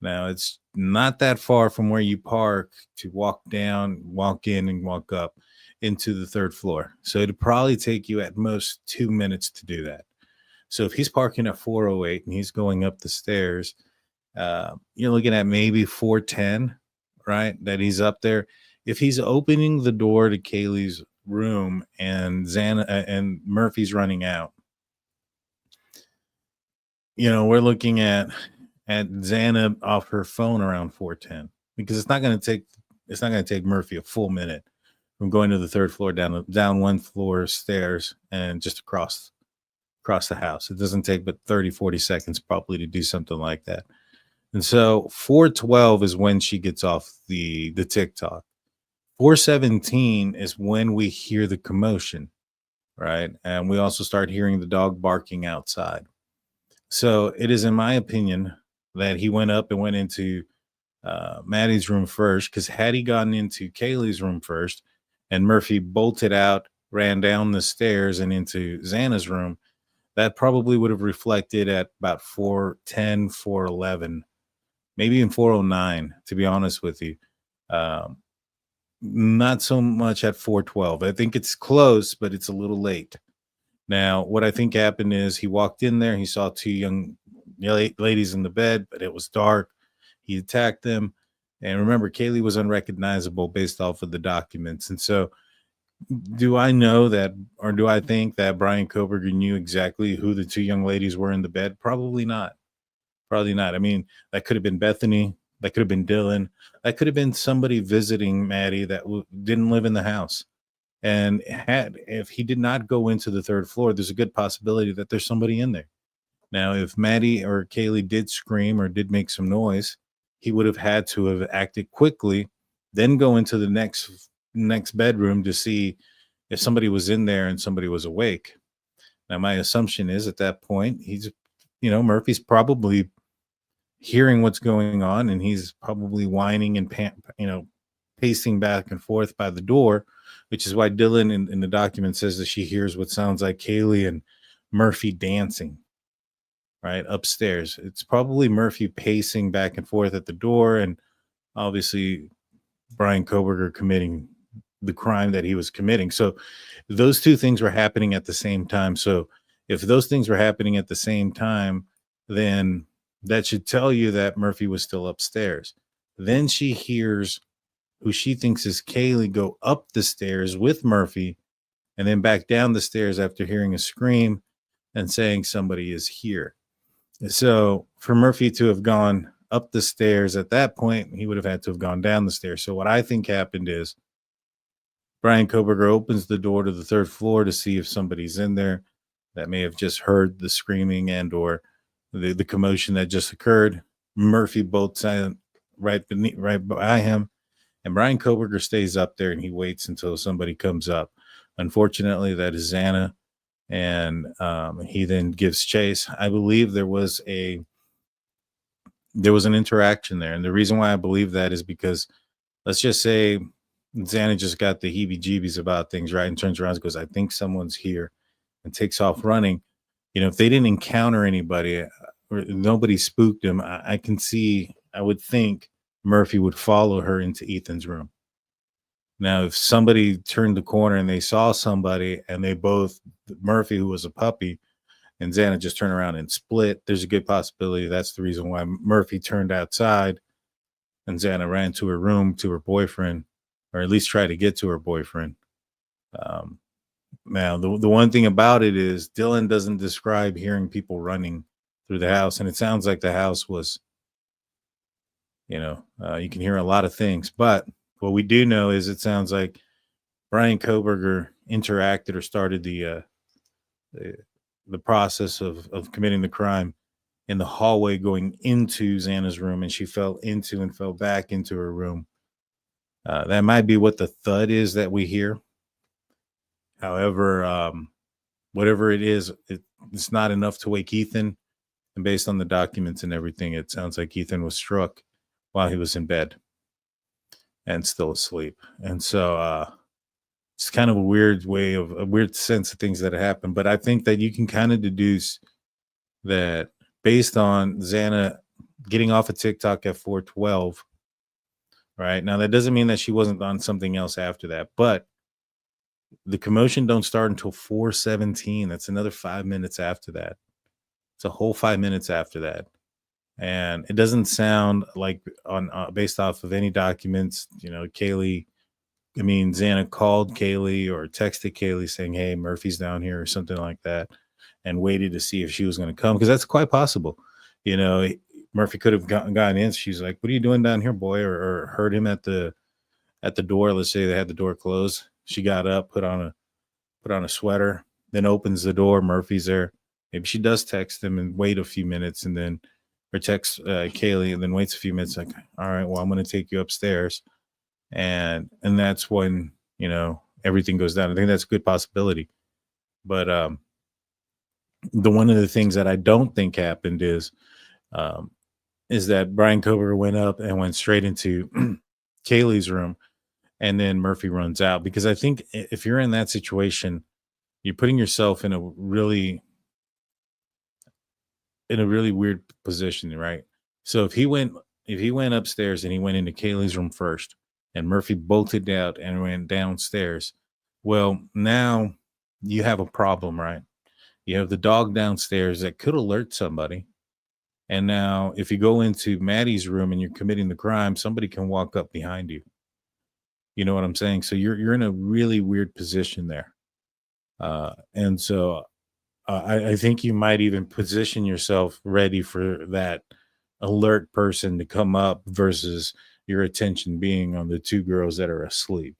Now, it's not that far from where you park to walk down, walk in, and walk up into the third floor. So it'd probably take you at most 2 minutes to do that. So if he's parking at 4:08 and he's going up the stairs, you're looking at maybe 4:10, right? That he's up there. If he's opening the door to Kaylee's room and Xana and Murphy's running out, we're looking at Xana off her phone around 4:10, because it's not going to take Murphy a full minute from going to the third floor down one floor stairs and just across the house. It doesn't take but 30-40 seconds probably to do something like that. And so 4:12 is when she gets off the TikTok. 4:17 is when we hear the commotion, right? And we also start hearing the dog barking outside. So it is, in my opinion, that he went up and went into Maddie's room first, because had he gotten into Kaylee's room first and Murphy bolted out, ran down the stairs and into Xana's room, that probably would have reflected at about 4:10, 4:11, maybe even 4:09, to be honest with you. Not so much at 4:12. I think it's close, but it's a little late. Now, what I think happened is he walked in there, he saw two young ladies in the bed, but it was dark. He attacked them. And remember, Kaylee was unrecognizable based off of the documents. And so do I know that, or do I think that Bryan Kohberger knew exactly who the two young ladies were in the bed? Probably not. Probably not. I mean, that could have been Bethany. That could have been Dylan. That could have been somebody visiting Maddie that didn't live in the house. And if he did not go into the third floor, there's a good possibility that there's somebody in there. Now, if Maddie or Kaylee did scream or did make some noise, he would have had to have acted quickly, then go into the next bedroom to see if somebody was in there and somebody was awake. Now, my assumption is at that point, Murphy's probably hearing what's going on, and he's probably whining and pacing back and forth by the door, which is why Dylan in the document says that she hears what sounds like Kaylee and Murphy dancing right upstairs. It's probably Murphy pacing back and forth at the door, and obviously Bryan Kohberger committing the crime that he was committing. So those two things were happening at the same time. So if those things were happening at the same time, then that should tell you that Murphy was still upstairs. Then she hears who she thinks is Kaylee go up the stairs with Murphy and then back down the stairs after hearing a scream and saying somebody is here. So for Murphy to have gone up the stairs at that point, he would have had to have gone down the stairs. So what I think happened is Bryan Kohberger opens the door to the third floor to see if somebody's in there that may have just heard the screaming and or the commotion that just occurred. Murphy bolts in right by him, and Bryan Kohberger stays up there and he waits until somebody comes up. Unfortunately, that is Xana, and he then gives chase. I believe there was an interaction there, and the reason why I believe that is because, let's just say Xana just got the heebie-jeebies about things, right, and turns around and goes, "I think someone's here," and takes off running. If they didn't encounter anybody or nobody spooked him, I would think Murphy would follow her into Ethan's room. Now, if somebody turned the corner and they saw somebody and they both, Murphy, who was a puppy, and Xana just turned around and split, there's a good possibility that's the reason why Murphy turned outside and Xana ran to her room to her boyfriend, or at least tried to get to her boyfriend. Now, the one thing about it is Dylan doesn't describe hearing people running through the house, and it sounds like the house was, you can hear a lot of things. But what we do know is it sounds like Bryan Kohberger interacted or started the process of committing the crime in the hallway going into Xana's room, and she fell into and fell back into her room. That might be what the thud is that we hear. However, whatever it is, it's not enough to wake Ethan. And based on the documents and everything, it sounds like Ethan was struck while he was in bed and still asleep. And so it's kind of a weird sense of things that happen. But I think that you can kind of deduce that based on Xana getting off of TikTok at 4:12, right? Now, that doesn't mean that she wasn't on something else after that, but the commotion don't start until 4:17. That's another 5 minutes after that. It's a whole 5 minutes after that. And it doesn't sound like based off of any documents, Xana called Kaylee or texted Kaylee saying, hey, Murphy's down here or something like that, and waited to see if she was going to come, because that's quite possible. Murphy could have gotten in. She's like, what are you doing down here, boy? Or heard him at the door. Let's say they had the door closed. She got up, put on a sweater, then opens the door. Murphy's there. Maybe she does text him and wait a few minutes, and then, or text Kaylee and then waits a few minutes. Like, all right, well, I'm going to take you upstairs, and that's when everything goes down. I think that's a good possibility. But the one of the things that I don't think happened is that Bryan Kohberger went up and went straight into Kaylee's room, and then Murphy runs out. Because I think if you're in that situation, you're putting yourself in a really weird position, right? So if he went upstairs and he went into Kaylee's room first, and Murphy bolted out and ran downstairs, well, now you have a problem, right? You have the dog downstairs that could alert somebody. And now if you go into Maddie's room and you're committing the crime, somebody can walk up behind you. You know what I'm saying? So you're in a really weird position there. And so I think you might even position yourself ready for that alert person to come up versus your attention being on the two girls that are asleep.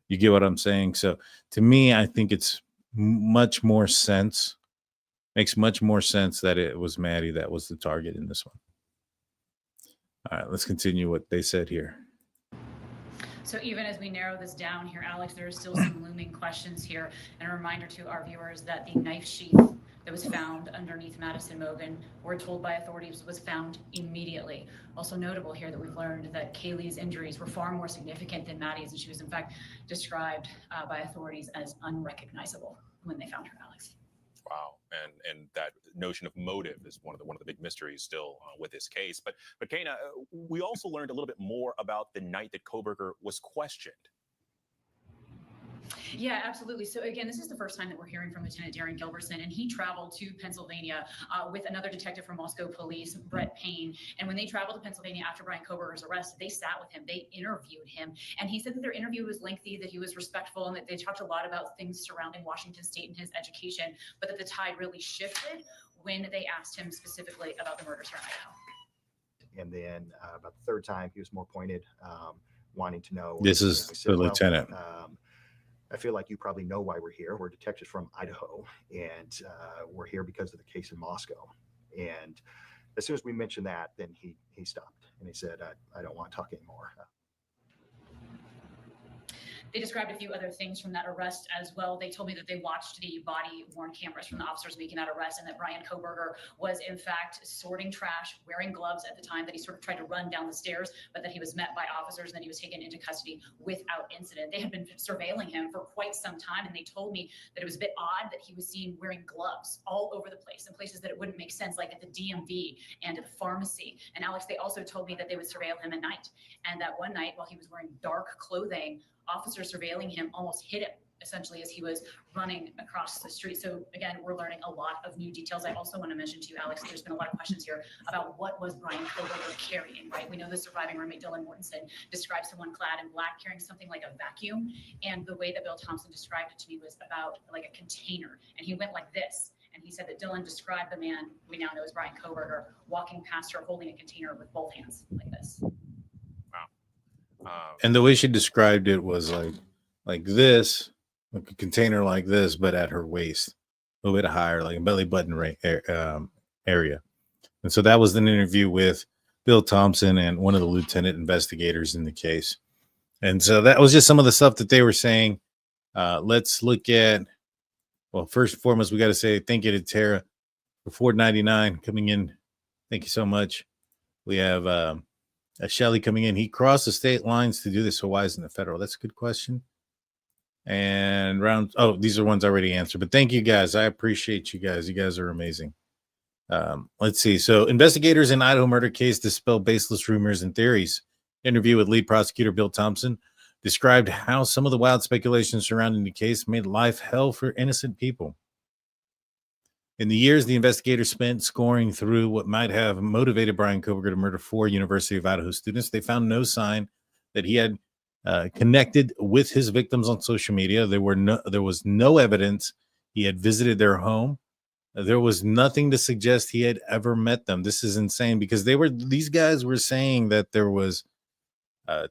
You get what I'm saying? So to me, I think it's makes much more sense that it was Maddie that was the target in this one. All right, let's continue what they said here. So even as we narrow this down here, Alex, there are still some looming questions here. And a reminder to our viewers that the knife sheath that was found underneath Madison Mogen, we're told by authorities, was found immediately. Also notable here that we've learned that Kaylee's injuries were far more significant than Maddie's, and she was in fact described by authorities as unrecognizable when they found her, Alex. Wow, and that notion of motive is one of the big mysteries still with this case. But Kana, we also learned a little bit more about the night that Kohberger was questioned. Yeah, absolutely. So again, this is the first time that we're hearing from Lieutenant Darren Gilbertson, and he traveled to Pennsylvania with another detective from Moscow Police, Brett Payne. And when they traveled to Pennsylvania after Bryan Kohberger's arrest, they sat with him, they interviewed him. And he said that their interview was lengthy, that he was respectful, and that they talked a lot about things surrounding Washington State and his education, but that the tide really shifted when they asked him specifically about the murders here in Idaho. And then about the third time, he was more pointed, wanting to know. This is the lieutenant. I feel like you probably know why we're here. We're detectives from Idaho, and we're here because of the case in Moscow. And as soon as we mentioned that, then he stopped and he said, I don't want to talk anymore. They described a few other things from that arrest as well. They told me that they watched the body-worn cameras from the officers making that arrest, and that Bryan Kohberger was in fact sorting trash, wearing gloves at the time that he sort of tried to run down the stairs, but that he was met by officers and that he was taken into custody without incident. They had been surveilling him for quite some time, and they told me that it was a bit odd that he was seen wearing gloves all over the place, in places that it wouldn't make sense, like at the DMV and at the pharmacy. And Alex, they also told me that they would surveil him at night, and that one night while he was wearing dark clothing, officer surveilling him almost hit him essentially as he was running across the street. So again, we're learning a lot of new details. I also want to mention to you, Alex, there's been a lot of questions here about what was Bryan Kohberger carrying, right? We know the surviving roommate, Dylan Mortenson, described someone clad in black carrying something like a vacuum. And the way that Bill Thompson described it to me was about like a container. And he went like this. And he said that Dylan described the man we now know as Bryan Kohberger walking past her holding a container with both hands like this. Wow. And the way she described it was like this, like a container like this, but at her waist, a little bit higher, like a belly button area. And so that was an interview with Bill Thompson and one of the lieutenant investigators in the case. And so that was just some of the stuff that they were saying. Let's look at, well, first and foremost, we got to say thank you to Tara for $4.99 coming in. Thank you so much. We have a Shelly coming in. He crossed the state lines to do this. So why isn't it federal? That's a good question. And these are ones already answered. But thank you guys. I appreciate you guys. You guys are amazing. Let's see. So investigators in Idaho murder case dispel baseless rumors and theories. Interview with lead prosecutor Bill Thompson described how some of the wild speculations surrounding the case made life hell for innocent people. In the years the investigators spent scoring through what might have motivated Bryan Kohberger to murder 4 University of Idaho students, they found no sign that he had connected with his victims on social media. There was no evidence he had visited their home. There was nothing to suggest he had ever met them. This is insane because these guys were saying that there was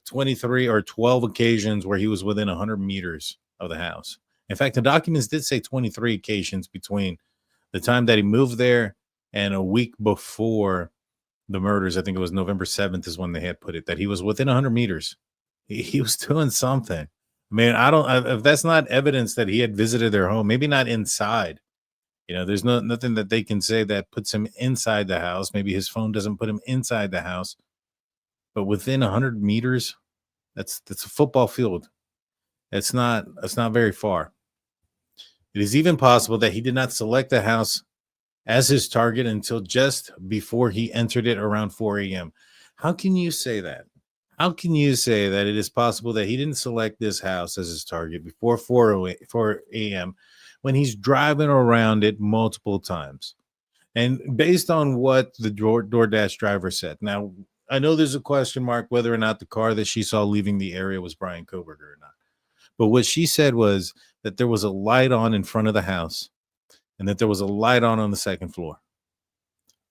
23 or 12 occasions where he was within 100 meters of the house. In fact, the documents did say 23 occasions between the time that he moved there and a week before the murders. I think it was November 7th is when they had put it, that he was within 100 meters. He was doing something. I mean, if that's not evidence that he had visited their home, maybe not inside. You know, there's nothing that they can say that puts him inside the house. Maybe his phone doesn't put him inside the house. But within 100 meters, that's a football field. It's not very far. It is even possible that he did not select the house as his target until just before he entered it around 4 a.m. How can you say that? How can you say that it is possible that he didn't select this house as his target before 4 a.m. when he's driving around it multiple times? And based on what the DoorDash driver said, now, I know there's a question mark whether or not the car that she saw leaving the area was Bryan Kohberger or not. But what she said was that there was a light on in front of the house and that there was a light on the second floor.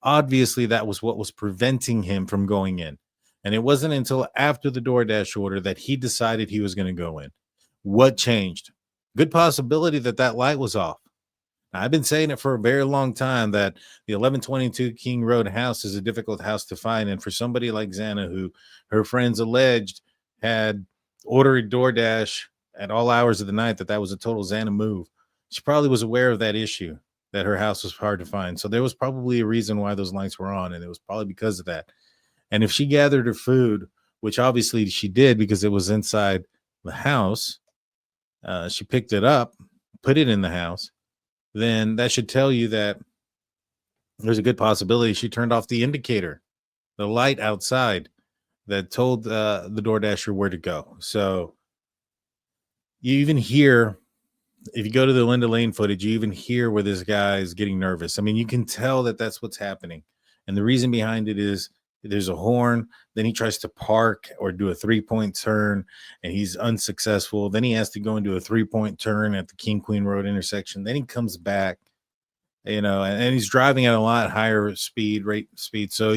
Obviously, that was what was preventing him from going in. And it wasn't until after the DoorDash order that he decided he was going to go in. What changed? Good possibility that light was off. Now, I've been saying it for a very long time that the 1122 King Road house is a difficult house to find. And for somebody like Xana, who her friends alleged had ordered DoorDash at all hours of the night, that was a total Xana move, she probably was aware of that issue, that her house was hard to find. So there was probably a reason why those lights were on, and it was probably because of that. And if she gathered her food, which obviously she did because it was inside the house, she picked it up, put it in the house, then that should tell you that there's a good possibility she turned off the indicator, the light outside that told the DoorDasher where to go. So you even hear, if you go to the Linda Lane footage, you even hear where this guy is getting nervous. I mean, you can tell that that's what's happening. And the reason behind it is there's a horn. Then he tries to park or do a 3-point turn, and he's unsuccessful. Then he has to go into a 3-point turn at the King Queen Road intersection. Then he comes back, and he's driving at a lot higher rate speed. So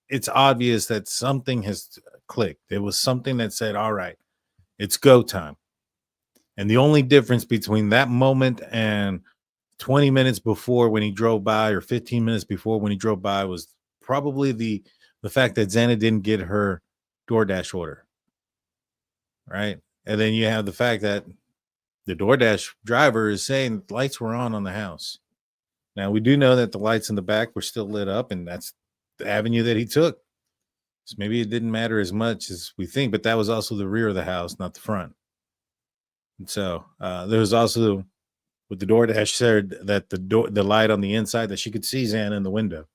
it's obvious that something has clicked. It was something that said, all right, it's go time. And the only difference between that moment and 20 minutes before when he drove by, or 15 minutes before when he drove by, was probably the fact that Xana didn't get her DoorDash order, right? And then you have the fact that the DoorDash driver is saying lights were on the house. Now, we do know that the lights in the back were still lit up, and that's the avenue that he took. So maybe it didn't matter as much as we think, but that was also the rear of the house, not the front. And so there was also, with the DoorDash said that the light on the inside, that she could see Xana in the window.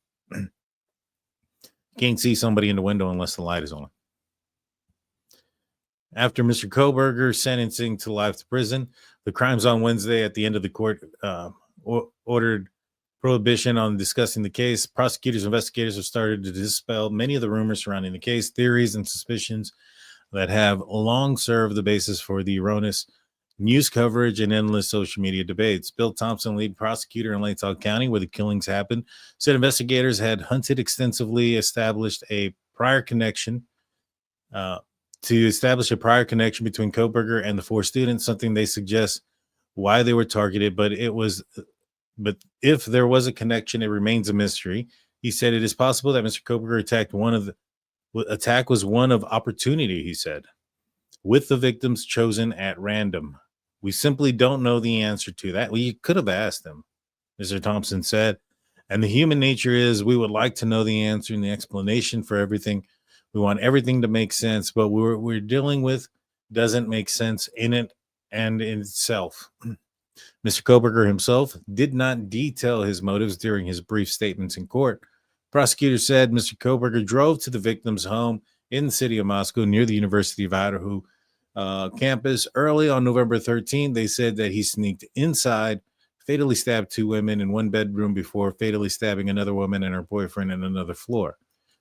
Can't see somebody in the window unless the light is on. After Mr. Kohberger sentencing to life to prison, the crimes on Wednesday at the end of the court ordered prohibition on discussing the case. Prosecutors and investigators have started to dispel many of the rumors surrounding the case, theories, and suspicions that have long served the basis for the erroneous news coverage and endless social media debates. Bill Thompson, lead prosecutor in Latah County, where the killings happened, said investigators had hunted extensively, established a prior connection between Kohberger and the 4 students, something they suggest why they were targeted, but if there was a connection, it remains a mystery. He said it is possible that Mr. Kohberger attack was one of opportunity, he said, with the victims chosen at random. We simply don't know the answer to that. We could have asked him, Mr. Thompson said. And the human nature is we would like to know the answer and the explanation for everything. We want everything to make sense, but what we're dealing with doesn't make sense in it and in itself. Mr. Kohberger himself did not detail his motives during his brief statements in court. Prosecutor said Mr. Kohberger drove to the victim's home in the city of Moscow near the University of Idaho campus early on November 13th. They said that he sneaked inside, fatally stabbed 2 women in one bedroom before fatally stabbing another woman and her boyfriend in another floor.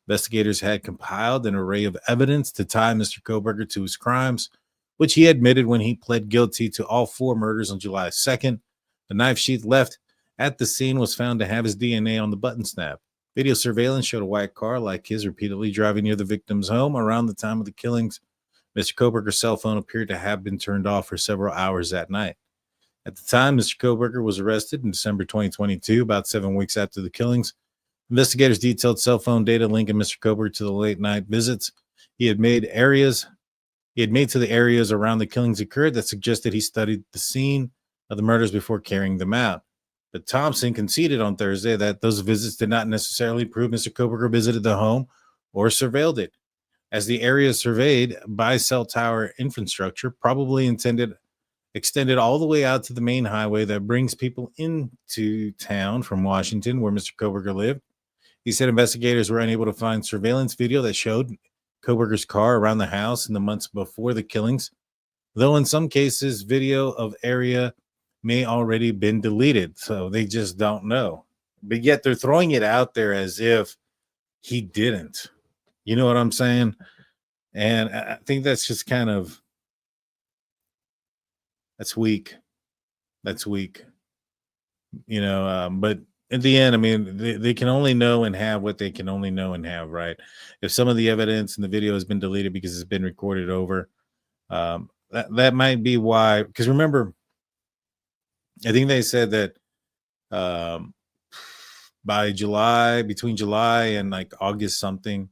Investigators had compiled an array of evidence to tie Mr. Kohberger to his crimes, which he admitted when he pled guilty to all 4 murders on July 2nd. The knife sheath left at the scene was found to have his DNA on the button snap. Video surveillance showed a white car like his repeatedly driving near the victim's home around the time of the killings. Mr. Kohberger's cell phone appeared to have been turned off for several hours that night. At the time, Mr. Kohberger was arrested in December 2022, about 7 weeks after the killings. Investigators detailed cell phone data linking Mr. Kohberger to the late-night visits he had made to the areas around the killings occurred that suggested he studied the scene of the murders before carrying them out. But Thompson conceded on Thursday that those visits did not necessarily prove Mr. Kohberger visited the home or surveilled it, as the area surveyed by cell tower infrastructure probably extended all the way out to the main highway that brings people into town from Washington, where Mr. Kohberger lived. He said investigators were unable to find surveillance video that showed Kohberger's car around the house in the months before the killings, though in some cases video of area may already been deleted, so they just don't know. But yet they're throwing it out there as if he didn't. You know what I'm saying? And I think that's just kind of, that's weak. That's weak. You know, but at the end, I mean, they can only know and have what they can only know and have, right? If some of the evidence in the video has been deleted because it's been recorded over, that might be why. Because remember, I think they said that by between July and like August something,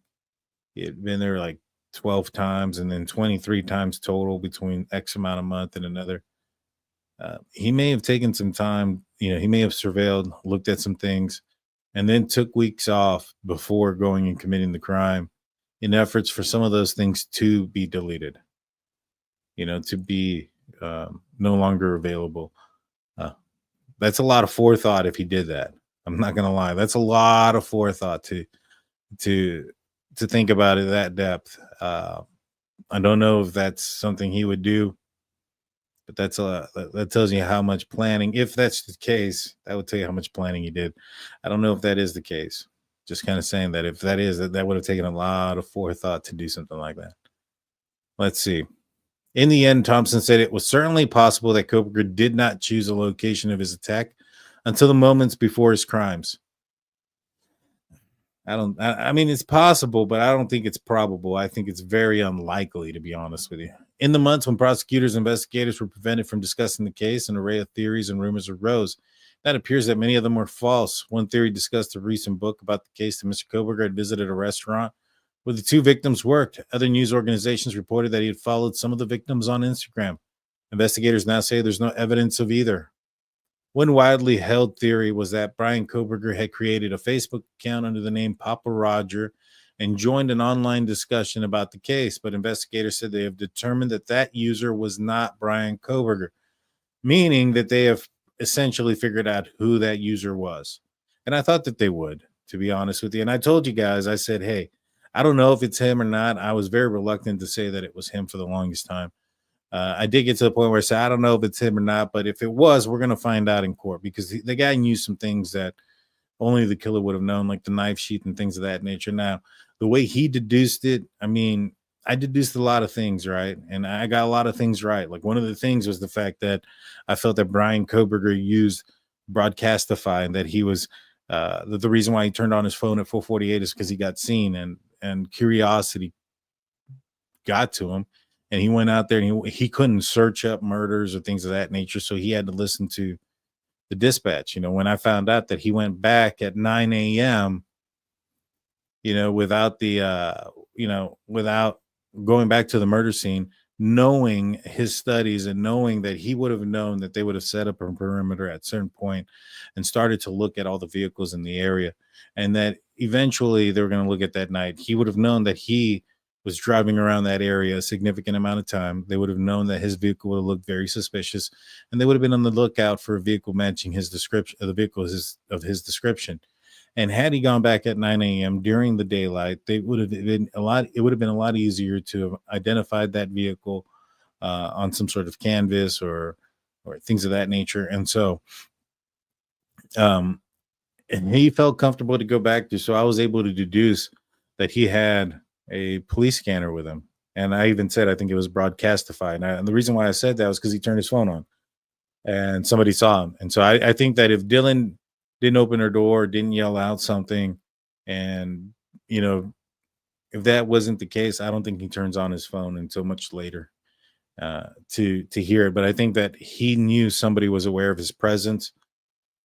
he had been there like 12 times and then 23 times total between X amount of month and another. He may have taken some time, you know, he may have surveilled, looked at some things, and then took weeks off before going and committing the crime in efforts for some of those things to be deleted, you know, to be no longer available. That's a lot of forethought if he did that. I'm not going to lie. That's a lot of forethought to think about it that depth. I don't know if that's something he would do, but that tells you how much planning. If that's the case, that would tell you how much planning he did. I don't know if that is the case. Just kind of saying that if that is, that would have taken a lot of forethought to do something like that. Let's see. In the end, Thompson said it was certainly possible that Kohberger did not choose a location of his attack until the moments before his crimes. I mean, it's possible, but I don't think it's probable. I think it's very unlikely, to be honest with you. In the months when prosecutors and investigators were prevented from discussing the case, an array of theories and rumors arose. That appears that many of them were false. One theory discussed a recent book about the case that Mr. Kohberger had visited a restaurant where the 2 victims worked. Other news organizations reported that he had followed some of the victims on Instagram. Investigators now say there's no evidence of either. One widely held theory was that Bryan Kohberger had created a Facebook account under the name Papa Roger and joined an online discussion about the case, but investigators said they have determined that that user was not Bryan Kohberger, meaning that they have essentially figured out who that user was. And I thought that they would, to be honest with you. And I told you guys, I said, hey, I don't know if it's him or not. I was very reluctant to say that it was him for the longest time. I did get to the point where I said, I don't know if it's him or not, but if it was, we're going to find out in court, because the guy knew some things that only the killer would have known, like the knife sheath and things of that nature. Now, the way he deduced it, I mean, I deduced a lot of things, right? And I got a lot of things right. Like, one of the things was the fact that I felt that Bryan Kohberger used Broadcastify, and that he was the reason why he turned on his phone at 4:48 is because he got seen, and curiosity got to him, and he went out there and he couldn't search up murders or things of that nature, so he had to listen to the dispatch. When I found out that he went back at 9 a.m., without without going back to the murder scene, knowing his studies and knowing that he would have known that they would have set up a perimeter at a certain point and started to look at all the vehicles in the area, and that eventually they were going to look at that night, he would have known that he was driving around that area a significant amount of time. They would have known that his vehicle would have looked very suspicious, and they would have been on the lookout for a vehicle matching his description of the vehicle of his description. And had he gone back at 9 a.m. during the daylight, it would have been a lot easier to have identified that vehicle on some sort of canvas or things of that nature. And so and he felt comfortable to go back to. So I was able to deduce that he had a police scanner with him. And I even said, I think it was Broadcastify. And the reason why I said that was because he turned his phone on and somebody saw him. And so I think that if Dylan didn't open her door, didn't yell out something, and, if that wasn't the case, I don't think he turns on his phone until much later to hear it. But I think that he knew somebody was aware of his presence,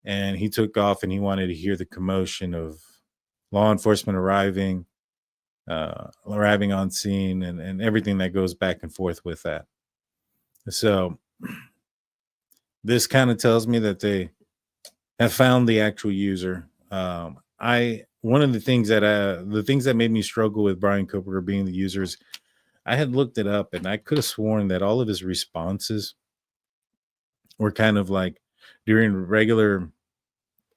and he took off, and he wanted to hear the commotion of law enforcement arriving on scene, and everything that goes back and forth with that. So this kind of tells me that they have found the actual user. One of the things that made me struggle with Bryan Kohberger being the users, I had looked it up, and I could have sworn that all of his responses were kind of like during regular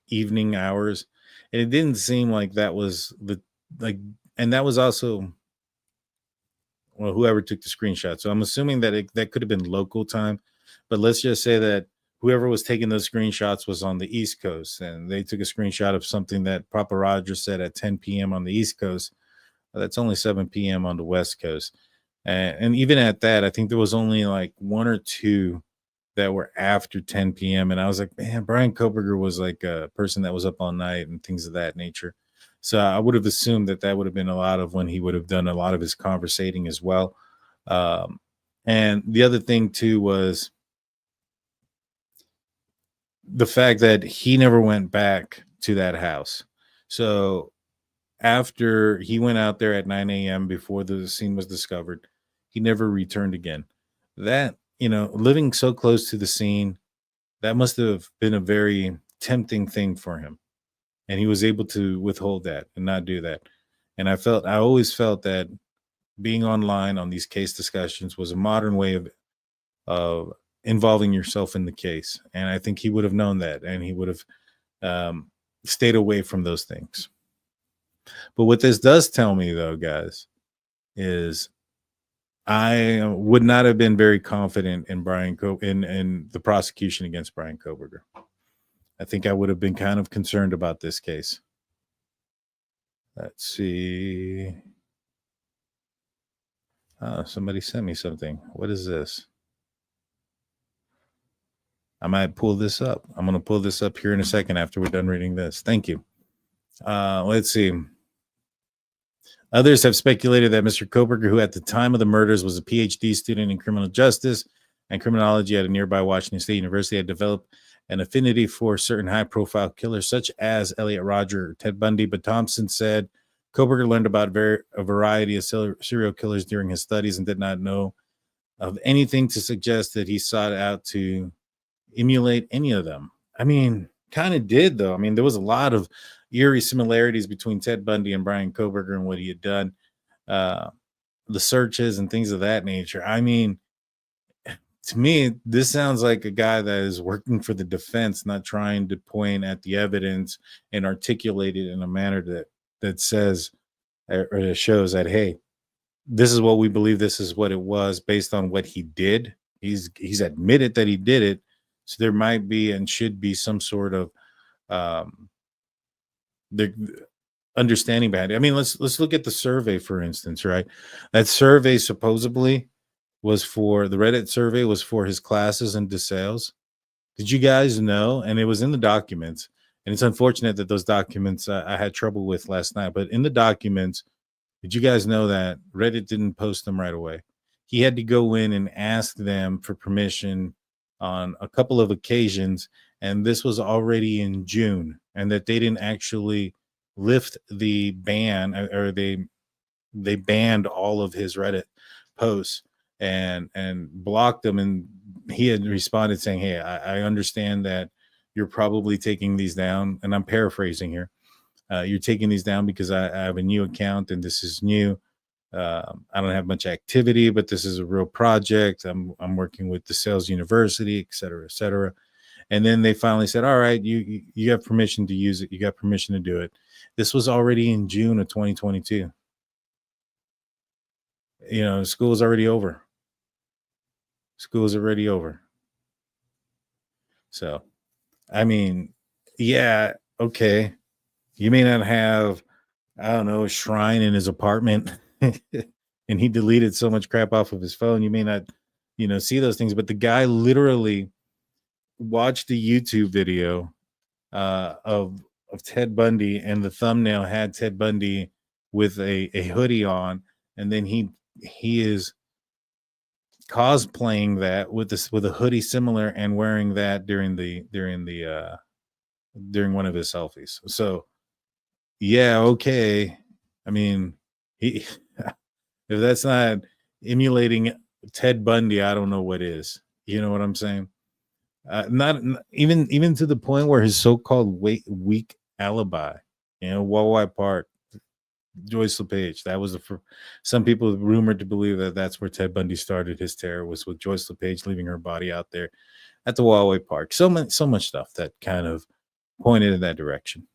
evening hours, and it didn't seem like that was and that was also, well, whoever took the screenshot. So I'm assuming that that could have been local time, but let's just say that whoever was taking those screenshots was on the East Coast, and they took a screenshot of something that Papa Roger said at 10 p.m. on the East Coast. That's only 7 p.m. on the West Coast. And even at that, I think there was only like one or two that were after 10 p.m. And I was like, man, Bryan Kohberger was like a person that was up all night and things of that nature. So I would have assumed that would have been a lot of when he would have done a lot of his conversating as well. And the other thing too was the fact that he never went back to that house. So after he went out there at 9 a.m. before the scene was discovered, he never returned again. That, living so close to the scene, that must have been a very tempting thing for him. And he was able to withhold that and not do that. And I always felt that being online on these case discussions was a modern way of involving yourself in the case. And I think he would have known that, and he would have stayed away from those things. But what this does tell me, though, guys, is I would not have been very confident in in the prosecution against Bryan Kohberger. I think I would have been kind of concerned about this case. Let's see. Somebody sent me something. What is this? I might pull this up. I'm going to pull this up here in a second after we're done reading this. Thank you. Let's see. Others have speculated that Mr. Kohberger, who at the time of the murders was a PhD student in criminal justice and criminology at a nearby Washington State University, had developed an affinity for certain high-profile killers, such as Elliot Rodger or Ted Bundy. But Thompson said Kohberger learned about a variety of serial killers during his studies and did not know of anything to suggest that he sought out to emulate any of them. I mean, kind of did, though. I mean, there was a lot of eerie similarities between Ted Bundy and Bryan Kohberger and what he had done, the searches and things of that nature. I mean, to me, this sounds like a guy that is working for the defense, not trying to point at the evidence and articulate it in a manner that says or it shows that, hey, this is what we believe, this is what it was based on what he did. He's admitted that he did it. So there might be and should be some sort of the understanding behind it. I mean, let's look at the survey, for instance, right? That survey supposedly was for the Reddit survey was for his classes in DeSales. Did you guys know? And it was in the documents. And it's unfortunate that those documents I had trouble with last night. But in the documents, did you guys know that Reddit didn't post them right away? He had to go in and ask them for permission on a couple of occasions. And this was already in June. And that they didn't actually lift the ban, or they banned all of his Reddit posts and blocked them. And he had responded saying, hey, I understand that you're probably taking these down, and I'm paraphrasing here. You're taking these down because I have a new account and this is new. I don't have much activity, but this is a real project. I'm working with DeSales University, et cetera, et cetera. And then they finally said, all right, you have permission to use it. You got permission to do it. This was already in June of 2022. You know, school is already over. School is already over. So, I mean, yeah, okay. You may not have, I don't know, a shrine in his apartment and he deleted so much crap off of his phone. You may not, see those things, but the guy literally watched the YouTube video of Ted Bundy, and the thumbnail had Ted Bundy with a hoodie on, and then he is cosplaying that with a hoodie similar and wearing that during one of his selfies. So yeah, okay. I mean, if that's not emulating Ted Bundy, I don't know what is. You know what I'm saying? Not even to the point where his so-called weak alibi, Wawa Park, Joyce LePage. That was some people rumored to believe that that's where Ted Bundy started his terror, was with Joyce LePage leaving her body out there at the Wawa Park. So much stuff that kind of pointed in that direction.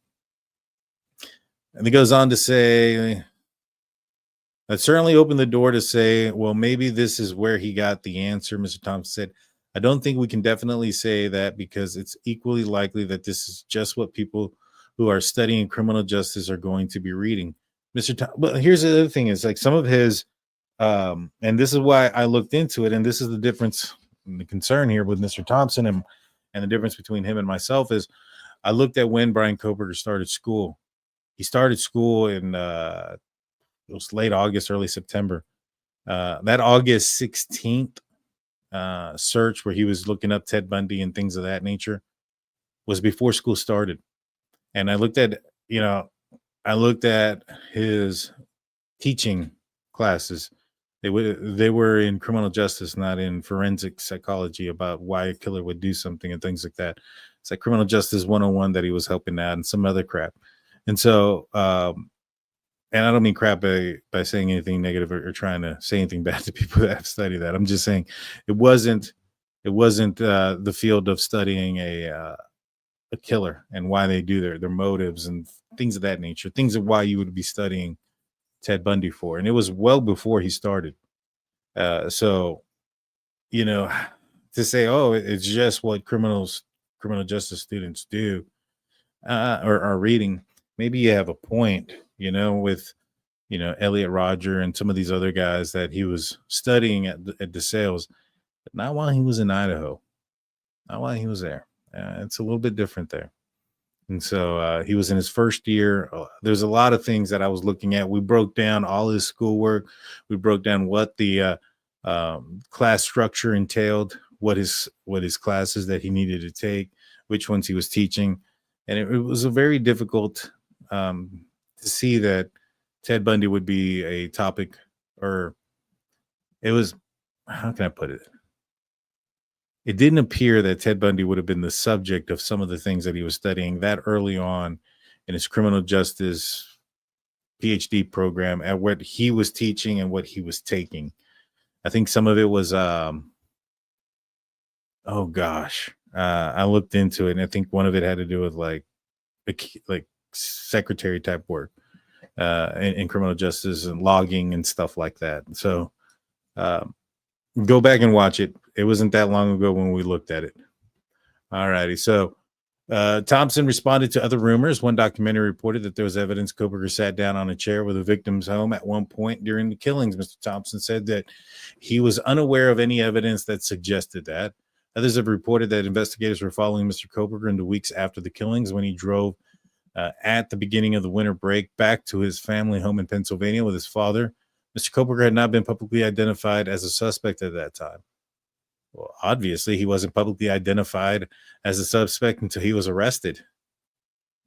And he goes on to say that certainly opened the door to say, well, maybe this is where he got the answer. Mr. Thompson said, I don't think we can definitely say that, because it's equally likely that this is just what people who are studying criminal justice are going to be reading. But here's the other thing is, like, some of his, and this is why I looked into it, and this is the difference, the concern here with Mr. Thompson and the difference between him and myself is, I looked at when Bryan Kohberger started school. He started school in it was late August, early September. That August 16th search where he was looking up Ted Bundy and things of that nature was before school started. And I looked at his teaching classes. They were in criminal justice, not in forensic psychology, about why a killer would do something and things like that. It's like criminal justice 101 that he was helping out, and some other crap. And so, and I don't mean crap by saying anything negative or trying to say anything bad to people that have studied that. I'm just saying it wasn't the field of studying a killer and why they do their motives and things of that nature, things of why you would be studying Ted Bundy for. And it was well before he started. So, to say, oh, it's just what criminal justice students do or are reading, maybe you have a point, with, Elliot Rodger and some of these other guys that he was studying at DeSales, but not while he was in Idaho, not while he was there. It's a little bit different there. And so he was in his first year. There's a lot of things that I was looking at. We broke down all his schoolwork. We broke down what the class structure entailed, what his classes that he needed to take, which ones he was teaching. And it was a very difficult to see that Ted Bundy would be a topic, or it was, how can I put it? It didn't appear that Ted Bundy would have been the subject of some of the things that he was studying that early on in his criminal justice PhD program, at what he was teaching and what he was taking. I think some of it was, I looked into it, and I think one of it had to do with like secretary type work. in criminal justice and logging and stuff like that. So go back and watch it. It wasn't that long ago when we looked at it. All righty. So Thompson responded to other rumors. One documentary reported that there was evidence Kohberger sat down on a chair with a victim's home at one point during the killings. Mr. Thompson said that he was unaware of any evidence that suggested that. Others have reported that investigators were following Mr. Kohberger in the weeks after the killings when he drove at the beginning of the winter break back to his family home in Pennsylvania with his father. Mr. Kohberger had not been publicly identified as a suspect at that time. Well, obviously, he wasn't publicly identified as a suspect until he was arrested.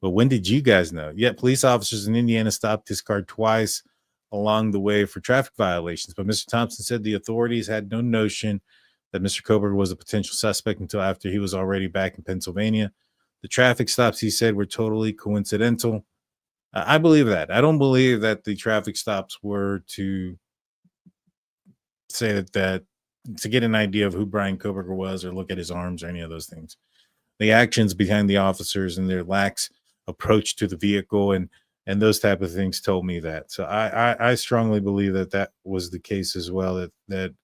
But when did you guys know? Yet police officers in Indiana stopped his car twice along the way for traffic violations. But Mr. Thompson said the authorities had no notion that Mr. Kohberger was a potential suspect until after he was already back in Pennsylvania. The traffic stops, he said, were totally coincidental. I believe that. I don't believe that the traffic stops were to say that to get an idea of who Bryan Kohberger was or look at his arms or any of those things. The actions behind the officers and their lax approach to the vehicle and those type of things told me that. So I strongly believe that was the case as well, that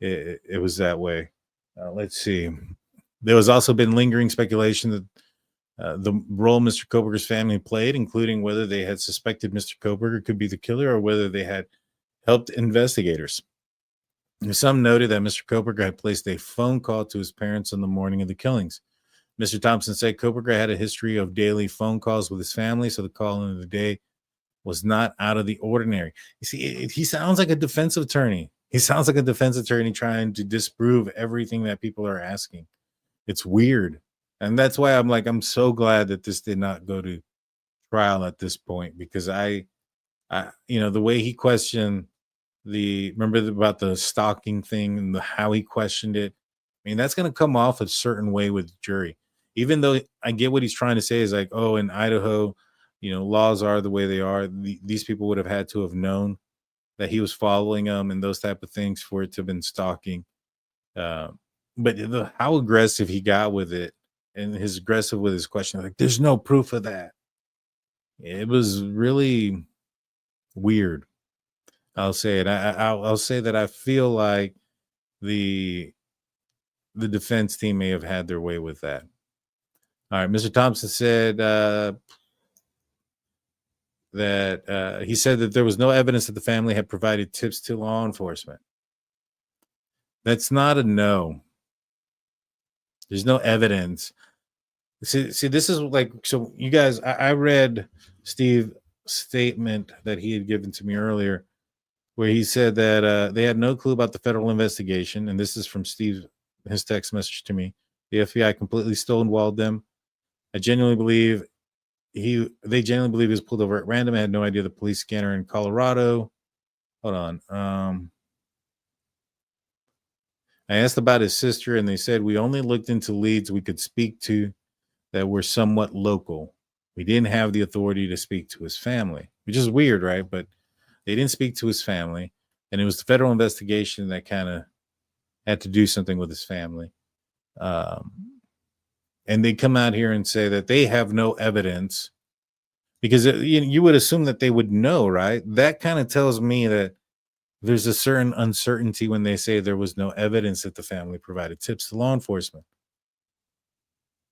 it was that way. Let's see. There was also been lingering speculation that the role Mr. Kohberger's family played, including whether they had suspected Mr. Kohberger could be the killer or whether they had helped investigators. Some noted that Mr. Kohberger had placed a phone call to his parents on the morning of the killings. Mr. Thompson said Kohberger had a history of daily phone calls with his family, so the call in the day was not out of the ordinary. You see, he sounds like a defense attorney. He sounds like a defense attorney trying to disprove everything that people are asking. It's weird. And that's why I'm so glad that this did not go to trial at this point, because I the way he questioned remember about the stalking thing and how he questioned it. I mean, that's going to come off a certain way with the jury, even though I get what he's trying to say is like, oh, in Idaho, laws are the way they are. These people would have had to have known that he was following them and those type of things for it to have been stalking. But how aggressive he got with it and his aggressive with his question, like, there's no proof of that. It was really weird. I'll say it. I'll say that I feel like the defense team may have had their way with that. All right. Mr. Thompson said that he said that there was no evidence that the family had provided tips to law enforcement. That's not a no. There's no evidence. See, this is like, so you guys, I read Steve's statement that he had given to me earlier, where he said that they had no clue about the federal investigation. And this is from Steve, his text message to me. The FBI completely stonewalled them. They genuinely believe he was pulled over at random. I had no idea the police scanner in Colorado. Hold on. I asked about his sister, and they said we only looked into leads we could speak to that were somewhat local. We didn't have the authority to speak to his family, which is weird, right? But they didn't speak to his family, and it was the federal investigation that kind of had to do something with his family. And they come out here and say that they have no evidence, because you would assume that they would know, right? That kind of tells me that there's a certain uncertainty when they say there was no evidence that the family provided tips to law enforcement.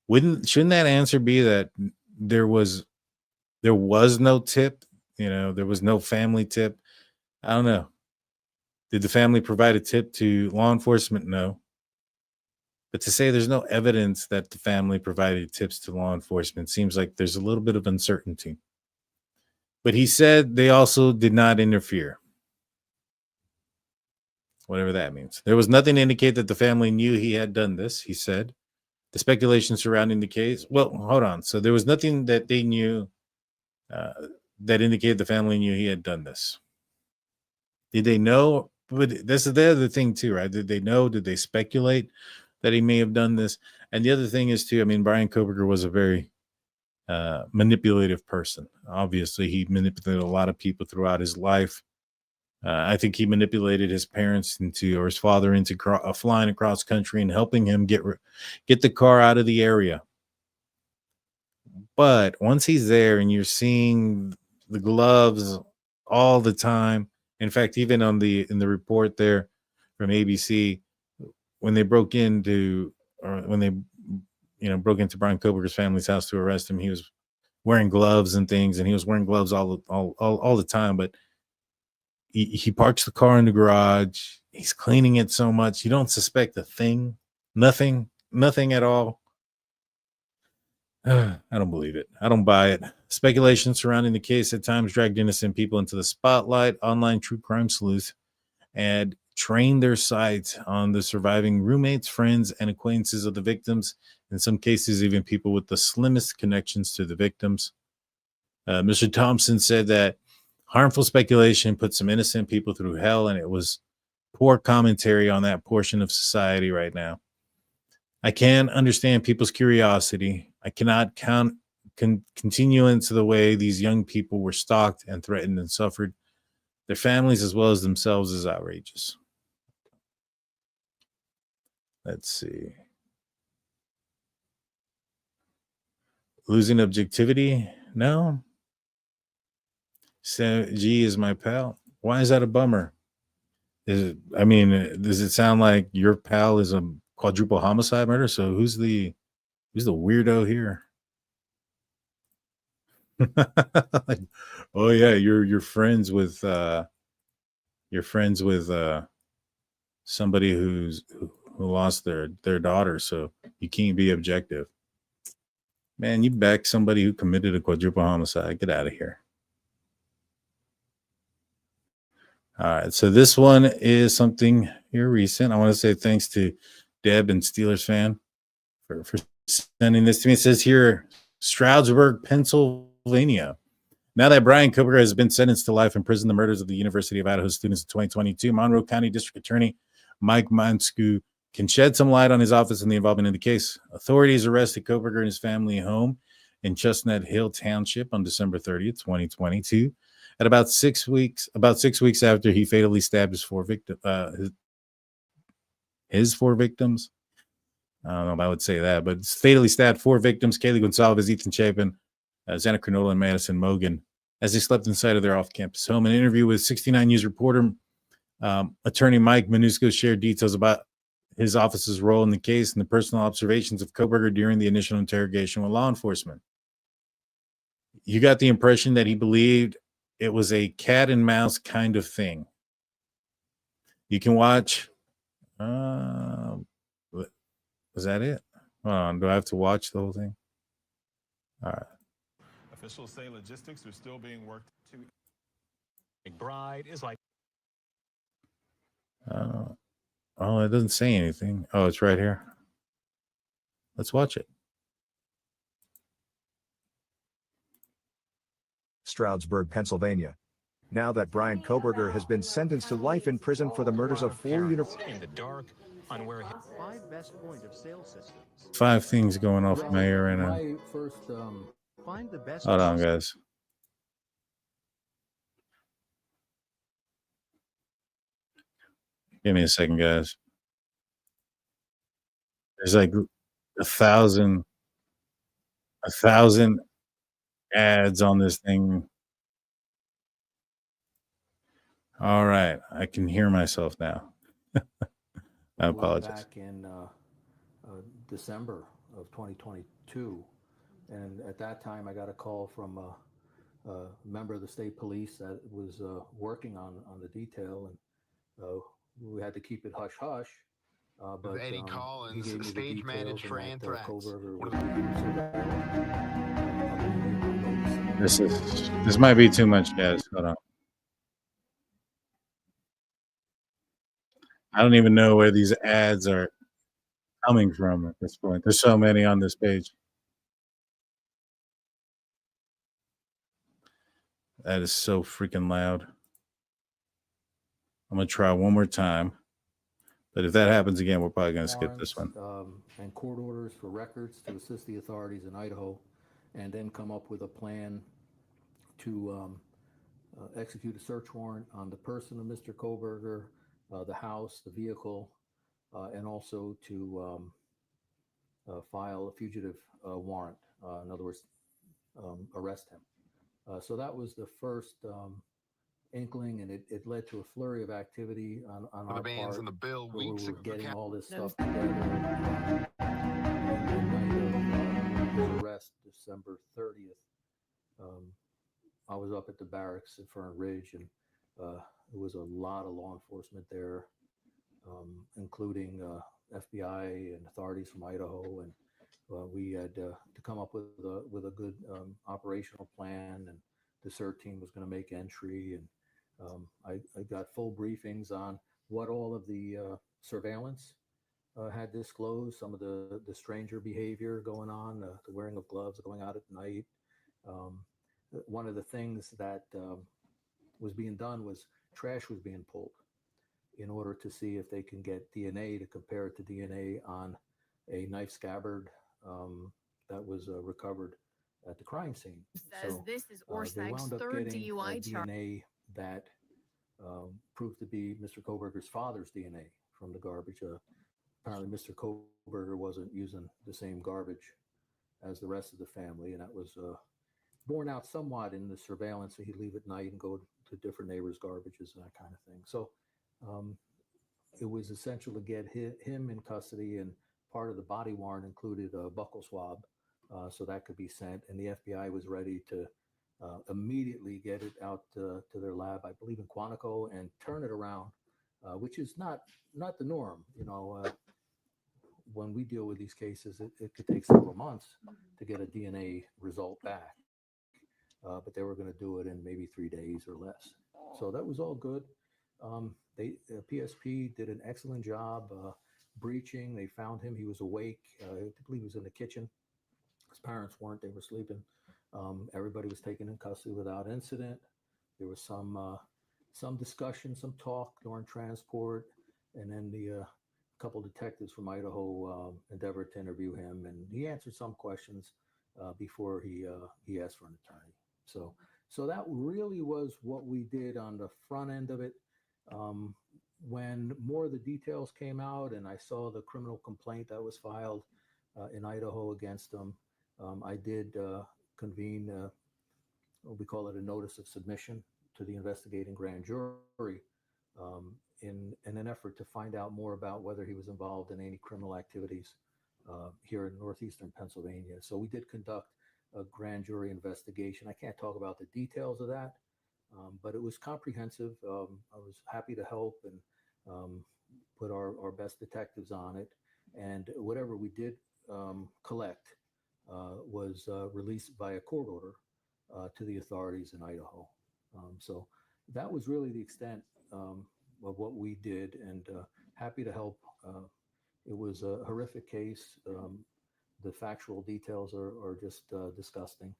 Shouldn't that answer be that there was no tip? There was no family tip. I don't know. Did the family provide a tip to law enforcement? No. But to say there's no evidence that the family provided tips to law enforcement seems like there's a little bit of uncertainty. But he said they also did not interfere. Whatever that means. There was nothing to indicate that the family knew he had done this, he said. The speculation surrounding the case. Well, hold on. So there was nothing that they knew that indicated the family knew he had done this. Did they know? But this is the other thing too, right? Did they know? Did they speculate that he may have done this? And the other thing is too, I mean, Bryan Kohberger was a very manipulative person. Obviously, he manipulated a lot of people throughout his life. I think he manipulated his parents or his father into flying across country and helping him get the car out of the area. But once he's there and you're seeing the gloves all the time. In fact, even in the report there from ABC, when they broke into Bryan Kohberger's family's house to arrest him, he was wearing gloves and things, and he was wearing gloves all the time. But he parks the car in the garage. He's cleaning it so much you don't suspect a thing, nothing at all. I don't believe it. I don't buy it. Speculation surrounding the case at times dragged innocent people into the spotlight. Online true crime sleuths and trained their sights on the surviving roommates, friends, and acquaintances of the victims. In some cases, even people with the slimmest connections to the victims. Mr. Thompson said that harmful speculation put some innocent people through hell, and it was poor commentary on that portion of society right now. I can understand people's curiosity. I cannot continue into the way these young people were stalked and threatened and suffered. Their families as well as themselves is outrageous. Let's see. Losing objectivity? No. G is my pal. Why is that a bummer? Does it sound like your pal is a quadruple homicide murder? So who's the weirdo here? Like, oh yeah, you're friends with somebody who lost their daughter, so you can't be objective. Man, you back somebody who committed a quadruple homicide. Get out of here. All right, so this one is something here recent. I want to say thanks to Deb and Steelers fan for sending this to me. It says here, Stroudsburg, Pennsylvania. Now that Bryan Kohberger has been sentenced to life in prison, the murders of the University of Idaho students in 2022, Monroe County District Attorney Mike Mansku can shed some light on his office and the involvement in the case. Authorities arrested Kohberger in his family home in Chestnut Hill Township on December 30th, 2022. At about 6 weeks after he fatally stabbed his four victims. I don't know if I would say that, but fatally stabbed four victims: Kaylee Goncalves, Ethan Chapin, Xana Kernodle, and Madison Mogen, as they slept inside of their off-campus home. An interview with 69 News reporter attorney Mike Manusko shared details about his office's role in the case and the personal observations of Kohberger during the initial interrogation with law enforcement. You got the impression that he believed it was a cat and mouse kind of thing. You can watch. Was that it? Hold on. Do I have to watch the whole thing? All right. Officials say logistics are still being worked to. McBride is like. Oh, it doesn't say anything. Oh, it's right here. Let's watch it. Stroudsburg, Pennsylvania. Now that Bryan Kohberger has been sentenced to life in prison for the murders of four in the dark on where 5 best point of sale systems. 5 things going off in my ear right now. Find the best. Hold on, guys. Give me a second, guys. There's like 1,000 ads on this thing. All right, I can hear myself now. I apologize. Back in December of 2022, and at that time I got a call from a member of the state police that was working on the detail, and we had to keep it hush hush. But Eddie Collins, he stage manager for Anthrax. Kohberger was This might be too much, guys. Hold on. I don't even know where these ads are coming from at this point. There's so many on this page. That is so freaking loud. I'm going to try one more time. But if that happens again, we're probably going to skip this one. And court orders for records to assist the authorities in Idaho, and then come up with a plan to execute a search warrant on the person of Mr. Kohberger, the house, the vehicle, and also to file a fugitive warrant. In other words, arrest him. So that was the first inkling, and it led to a flurry of activity on our part. The bill where weeks we were ago. getting all this stuff together. And the night of his arrest, December 30th, I was up at the barracks in Fern Ridge, and there was a lot of law enforcement there, including FBI and authorities from Idaho, and we had to come up with a good operational plan, and the CERT team was going to make entry, and I got full briefings on what all of the surveillance had disclosed, some of the stranger behavior going on, the wearing of gloves, going out at night. One of the things that was being done was trash was being pulled in order to see if they can get DNA to compare it to DNA on a knife scabbard that was recovered at the crime scene. So this is they wound up getting DNA that proved to be Mr. Kohberger's father's DNA from the garbage. Apparently, Mr. Kohberger wasn't using the same garbage as the rest of the family, and that was borne out somewhat in the surveillance. So he'd leave at night and go to different neighbors' garbages and that kind of thing. So it was essential to get him in custody, and part of the body warrant included a buccal swab, so that could be sent. And the FBI was ready to immediately get it out to their lab, I believe in Quantico, and turn it around, which is not the norm. When we deal with these cases, it could take several months to get a DNA result back. But they were going to do it in maybe 3 days or less. So that was all good. PSP did an excellent job breaching. They found him. He was awake. I believe he was in the kitchen. His parents weren't. They were sleeping. Everybody was taken in custody without incident. There was some discussion, some talk during transport, and then the couple detectives from Idaho endeavored to interview him, and he answered some questions before he asked for an attorney. So that really was what we did on the front end of it. When more of the details came out and I saw the criminal complaint that was filed in Idaho against him, I did convene, we call it a notice of submission to the investigating grand jury in an effort to find out more about whether he was involved in any criminal activities here in northeastern Pennsylvania. So we did conduct a grand jury investigation. I can't talk about the details of that, but it was comprehensive. I was happy to help and put our best detectives on it. And whatever we did collect was released by a court order to the authorities in Idaho. So that was really the extent of what we did, and happy to help. It was a horrific case. The factual details are just disgusting.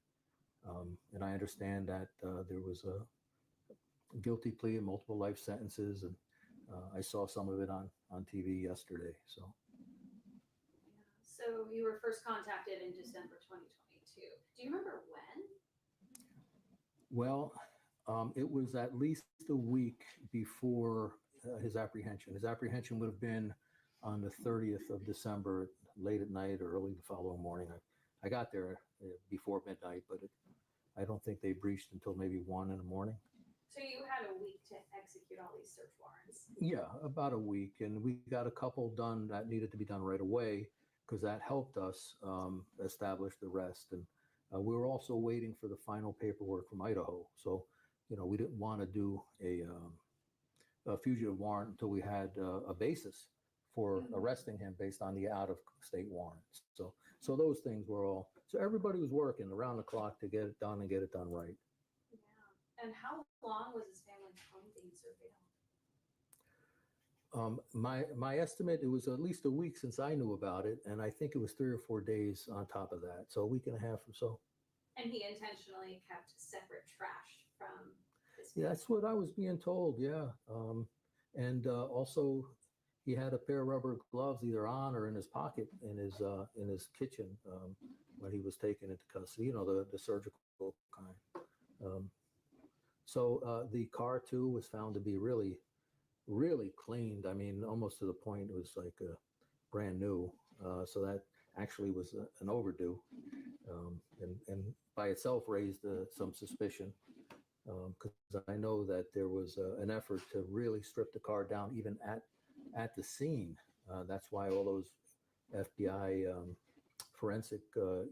And I understand that there was a guilty plea and multiple life sentences, and I saw some of it on TV yesterday. So you were first contacted in December 2022. Do you remember when? Well, it was at least a week before his apprehension. His apprehension would have been on the 30th of December, late at night or early the following morning. I got there before midnight, but I don't think they breached until maybe 1 in the morning. So you had a week to execute all these search warrants? Yeah, about a week. And we got a couple done that needed to be done right away, because that helped us establish the rest. And we were also waiting for the final paperwork from Idaho. So, we didn't want to do a fugitive warrant until we had a basis for arresting him based on the out-of-state warrants. So those things were all. So everybody was working around the clock to get it done and get it done right. Yeah. And how long was his family's home being surveilled? My estimate, it was at least a week since I knew about it, and I think it was 3 or 4 days on top of that. So a week and a half or so. And he intentionally kept separate trash from his family? Yeah, that's what I was being told. Yeah. And also, he had a pair of rubber gloves either on or in his pocket in his kitchen when he was taken into custody. The surgical kind. So the car too was found to be really, really cleaned. I mean, almost to the point it was like brand new. So that actually was an overdue. and by itself raised some suspicion, because I know that there was an effort to really strip the car down even at the scene. That's why all those FBI forensic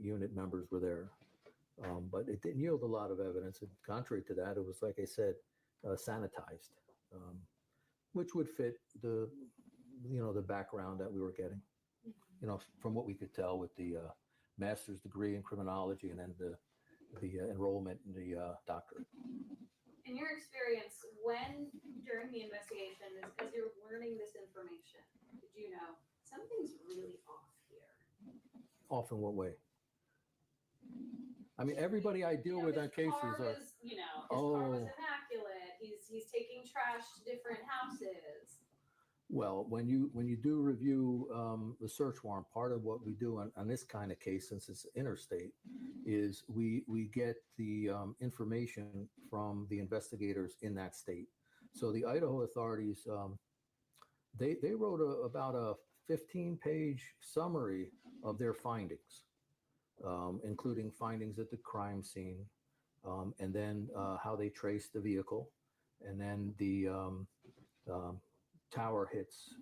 unit members were there. But it didn't yield a lot of evidence. And contrary to that, it was, like I said, sanitized, which would fit the background that we were getting, from what we could tell with the master's degree in criminology and then the enrollment in the doctorate. In your experience, when during the investigation, as you're learning this information, did you know something's really off here? Off in what way? I mean, everybody I deal with on cases are. His car was immaculate. He's taking trash to different houses. Well, when you do review the search warrant, part of what we do on this kind of case, since it's interstate, is we get the information from the investigators in that state. So the Idaho authorities, they wrote about a 15-page summary of their findings, including findings at the crime scene, and then how they traced the vehicle, and then the tower hits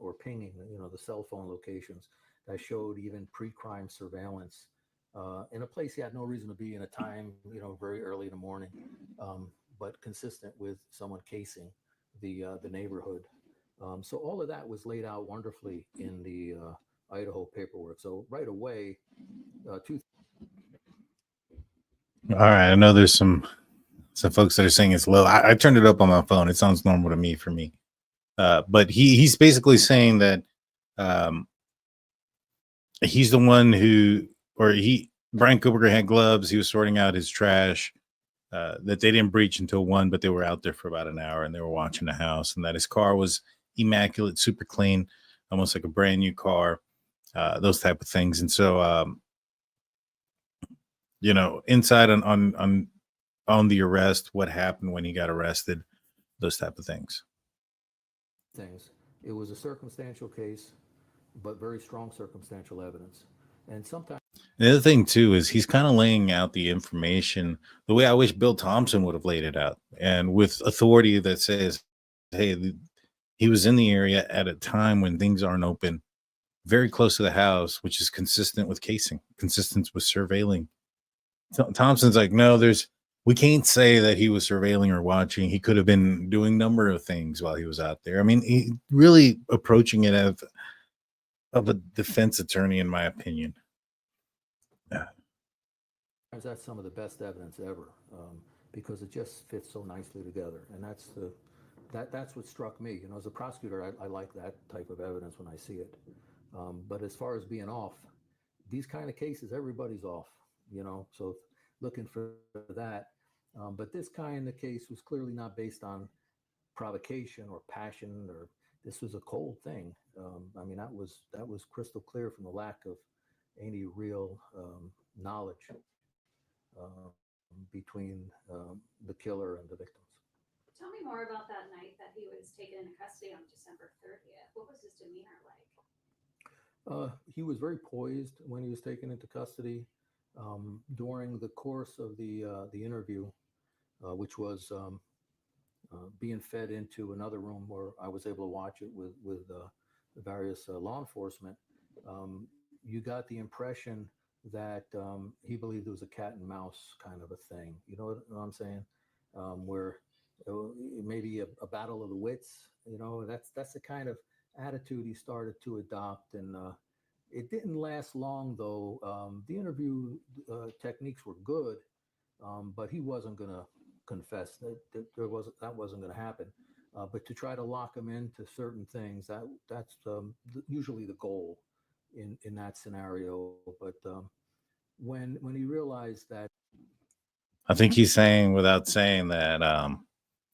or pinging, the cell phone locations that showed even pre-crime surveillance in a place he had no reason to be, in a time, very early in the morning, but consistent with someone casing the neighborhood. So all of that was laid out wonderfully in the Idaho paperwork. So right away, All right, I know there's some folks that are saying it's low. I turned it up on my phone. It sounds normal to me for me. But he's basically saying that he's the one Bryan Kohberger had gloves. He was sorting out his trash, that they didn't breach until 1, but they were out there for about an hour and they were watching the house, and that his car was immaculate, super clean, almost like a brand new car, those type of things. And so, inside on the arrest, what happened when he got arrested, those type of things. It was a circumstantial case, but very strong circumstantial evidence. And sometimes the other thing too is he's kind of laying out the information the way I wish Bill Thompson would have laid it out, and with authority that says, hey, he was in the area at a time when things aren't open, very close to the house, which is consistent with casing, consistent with surveilling. Thompson's like, no, we can't say that he was surveilling or watching. He could have been doing a number of things while he was out there. I mean, he really approaching it of a defense attorney, in my opinion. Yeah. That's some of the best evidence ever, because it just fits so nicely together. And that's what struck me. As a prosecutor, I like that type of evidence when I see it. But as far as being off, these kind of cases, everybody's off, so looking for that. But this kind of case was clearly not based on provocation or passion, or this was a cold thing. I mean, that was crystal clear from the lack of any real knowledge between the killer and the victims. Tell me more about that night that he was taken into custody on December 30th. What was his demeanor like? He was very poised when he was taken into custody. During the course of the interview, which was being fed into another room where I was able to watch it with the various law enforcement, you got the impression that he believed it was a cat and mouse kind of a thing. You know what I'm saying? Where maybe a battle of the wits. That's the kind of attitude he started to adopt, and it didn't last long, though. The interview techniques were good, but he wasn't going to confess. That wasn't going to happen. But to try to lock him into certain things, that's usually the goal in that scenario. But when he realized that, I think he's saying, without saying that,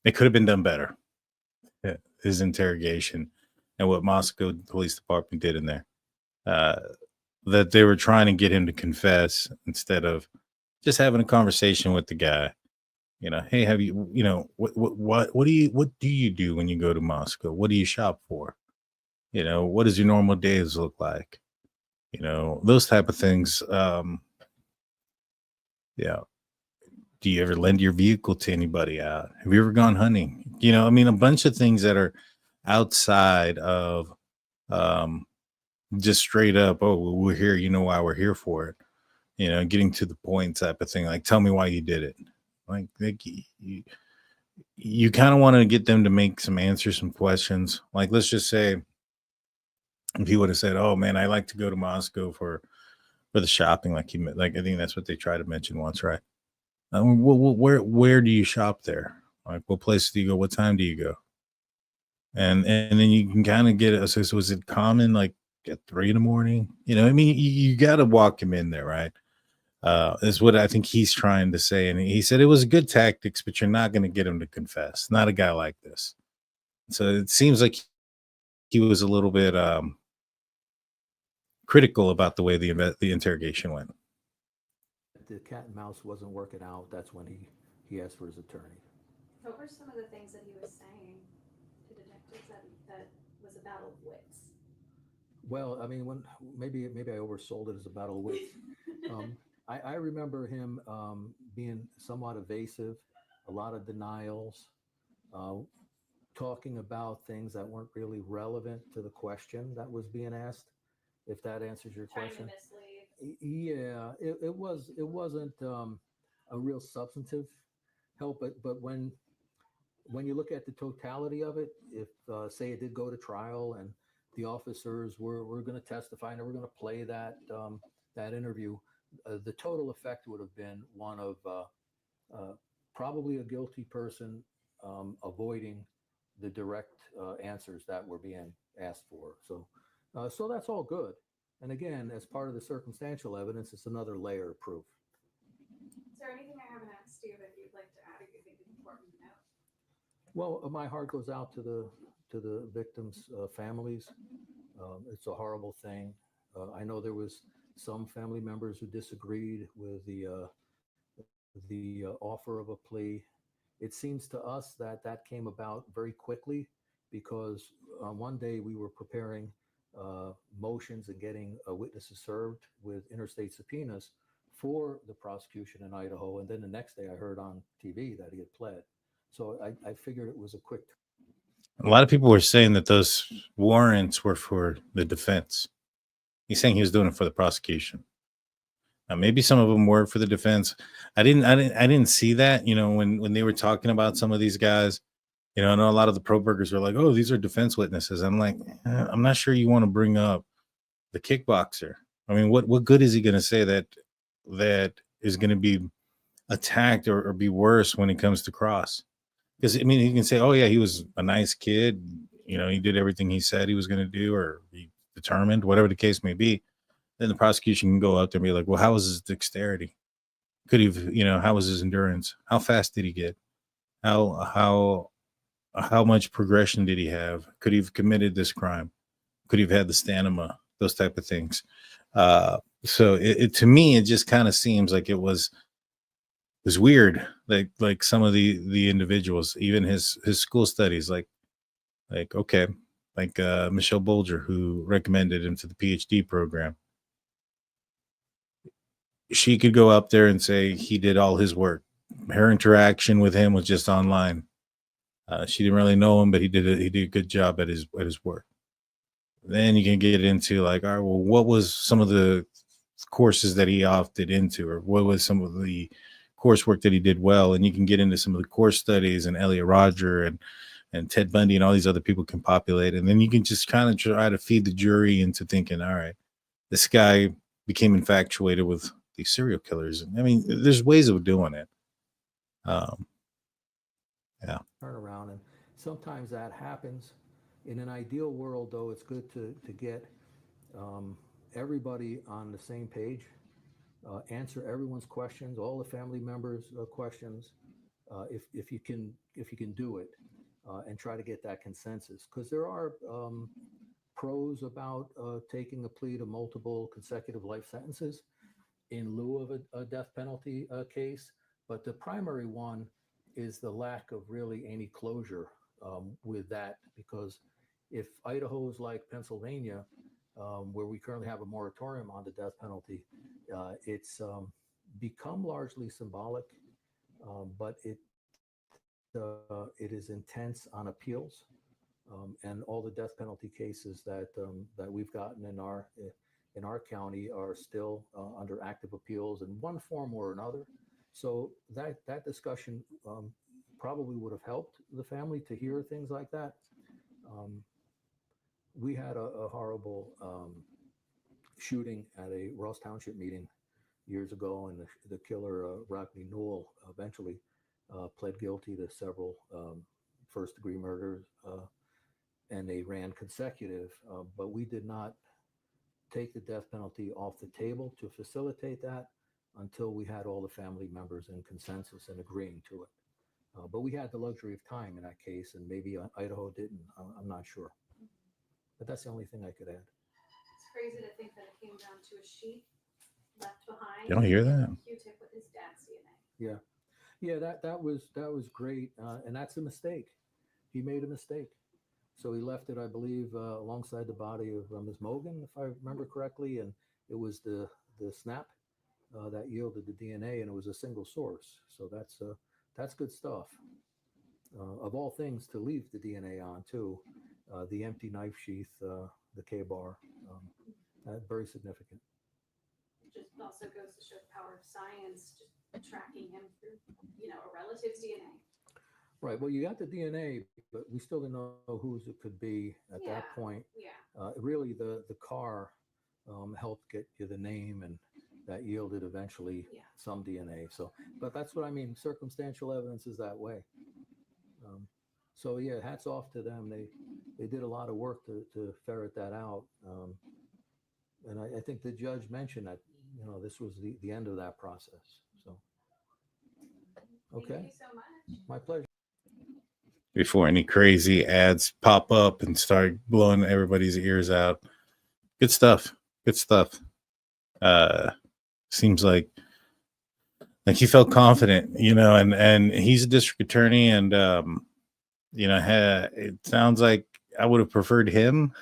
it could have been done better. His interrogation and what Moscow Police Department did in there. That they were trying to get him to confess instead of just having a conversation with the guy. Hey, have you, what do you do when you go to Moscow? What do you shop for? What does your normal days look like? Those type of things. Yeah. Do you ever lend your vehicle to anybody out? Have you ever gone hunting? I mean, a bunch of things that are outside of um, just straight up, oh, well, we're here. You know why we're here for it. Getting to the point type of thing. Like, tell me why you did it. Like you kind of want to get them to make some answers, some questions. Like, let's just say if he would have said, oh man, I like to go to Moscow for the shopping. Like I think that's what they tried to mention once, right? Where do you shop there? Like, what place do you go? What time do you go? And then you can kind of get it. So was it common like at 3 a.m? I mean, you got to walk him in there, right? Is what I think he's trying to say. And he said it was good tactics, but you're not going to get him to confess. Not a guy like this. So it seems like he was a little bit critical about the way the interrogation went. The cat and mouse wasn't working out. That's when he asked for his attorney. What were some of the things that he was saying to detectives that was a battle of wits? Well, I mean, when maybe I oversold it as a battle of wits. I remember him being somewhat evasive, a lot of denials, talking about things that weren't really relevant to the question that was being asked. If that answers your question. Yeah, it wasn't a real substantive help, but when you look at the totality of it, if say it did go to trial and the officers were going to testify and they were going to play that interview, the total effect would have been one of probably a guilty person avoiding the direct answers that were being asked for. So that's all good. And again, as part of the circumstantial evidence, it's another layer of proof. Is there anything I haven't asked you that you'd like to add or you think is important to know? Well, my heart goes out to the victims' families. It's a horrible thing. I know there was some family members who disagreed with the offer of a plea. It seems to us that came about very quickly because one day we were preparing motions and getting witnesses served with interstate subpoenas for the prosecution in Idaho. And then the next day I heard on TV that he had pled. So I figured it was a quick. A lot of people were saying that those warrants were for the defense. He's saying he was doing it for the prosecution. Now, maybe some of them were for the defense. I didn't see that, when they were talking about some of these guys. I know a lot of the pro burgers were like, oh, these are defense witnesses. I'm like, I'm not sure you want to bring up the kickboxer. I mean, what good is he going to say that is going to be attacked or be worse when it comes to cross? Because, I mean, he can say, oh, yeah, he was a nice kid. He did everything he said he was going to do, or he determined, whatever the case may be. Then the prosecution can go out there and be like, well, how was his dexterity? Could he have, how was his endurance? How fast did he get? How much progression did he have? Could he have committed this crime? Could he have had the stamina? Those type of things. So it to me, it just kind of seems like it was weird. Like some of the individuals, even his school studies, like okay, like Michelle Bolger, who recommended him to the PhD program. She could go up there and say he did all his work. Her interaction with him was just online. She didn't really know him, but he did a good job at his work. Then you can get into like, all right, well, what was some of the courses that he opted into, or what was some of the coursework that he did well? And you can get into some of the course studies, and Elliot Rodger and Ted Bundy and all these other people can populate. And then you can just kind of try to feed the jury into thinking, all right, this guy became infatuated with these serial killers. I mean, there's ways of doing it. Yeah. Turn around, and sometimes that happens. In an ideal world, though, it's good to get everybody on the same page, answer everyone's questions, all the family members' questions, if you can do it, and try to get that consensus. Because there are pros about taking a plea to multiple consecutive life sentences in lieu of a death penalty case, but the primary one is the lack of really any closure with that, because if Idaho is like Pennsylvania, where we currently have a moratorium on the death penalty, it's become largely symbolic, but it is intense on appeals, and all the death penalty cases that we've gotten in our county are still under active appeals in one form or another. So that discussion probably would have helped the family to hear things like that. We had a horrible shooting at a Ross Township meeting years ago, and the killer, Rodney Newell, eventually pled guilty to several first-degree murders, and they ran consecutive, but we did not take the death penalty off the table to facilitate that until we had all the family members in consensus and agreeing to it. But we had the luxury of time in that case, and maybe Idaho didn't. I'm not sure. But that's the only thing I could add. It's crazy to think that it came down to a sheet left behind. You don't hear that? And a Q-tip with his dad's DNA. Yeah, that was great, and that's a mistake. He made a mistake, so he left it, I believe, alongside the body of Ms. Mogen, if I remember correctly, and it was the snap that yielded the DNA, and it was a single source. So that's good stuff. Of all things to leave the DNA on too, the empty knife sheath, the K-bar, very significant. It just also goes to show the power of science, just tracking him through, a relative's DNA. Right. Well, you got the DNA, but we still didn't know whose it could be at that point. Yeah. Really, the car helped get you the name, and that yielded eventually some DNA. So, but that's what I mean. Circumstantial evidence is that way. So yeah, hats off to them. They did a lot of work to ferret that out. And I think the judge mentioned that, this was the end of that process. So, okay. Thank you so much. My pleasure. Before any crazy ads pop up and start blowing everybody's ears out. Good stuff. Good stuff. Seems like he felt confident, and he's a district attorney, and it sounds like I would have preferred him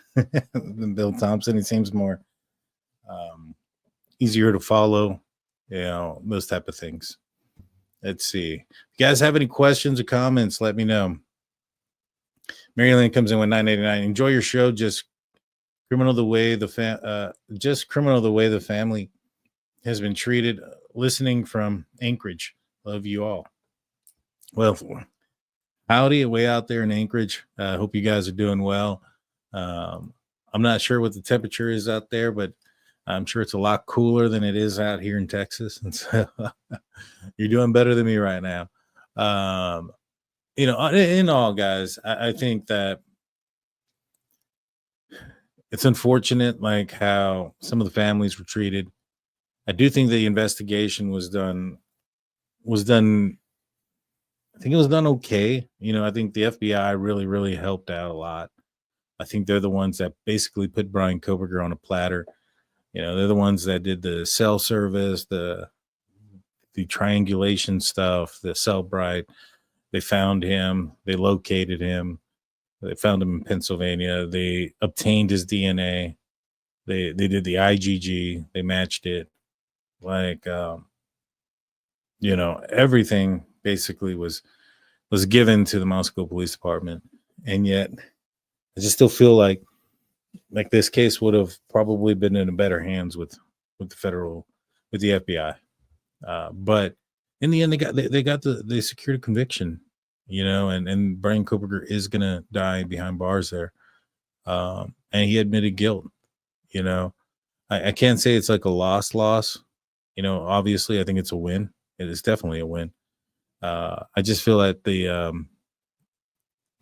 than Bill Thompson. He seems more easier to follow, those type of things. Let's see. If you guys have any questions or comments, let me know. Maryland comes in with 989. Enjoy your show. Just criminal the way the family has been treated. Listening from Anchorage. Love you all. Well, howdy, way out there in Anchorage. Hope you guys are doing well. I'm not sure what the temperature is out there, but I'm sure it's a lot cooler than it is out here in Texas. And so you're doing better than me right now. In all, guys, I think that it's unfortunate, like how some of the families were treated. I do think the investigation was done. I think it was done okay. I think the FBI really, really helped out a lot. I think they're the ones that basically put Bryan Kohberger on a platter. They're the ones that did the cell service, the triangulation stuff, the cell brite. They found him. They located him. They found him in Pennsylvania. They obtained his DNA. They did the IgG. They matched it. Everything basically was given to the Moscow Police Department. And yet I just still feel like this case would have probably been in better hands with the FBI. But in the end, they secured a conviction, and Bryan Kohberger is going to die behind bars there. And he admitted guilt. I can't say it's like a loss. Obviously I think it's a win. It is definitely a win. I just feel that they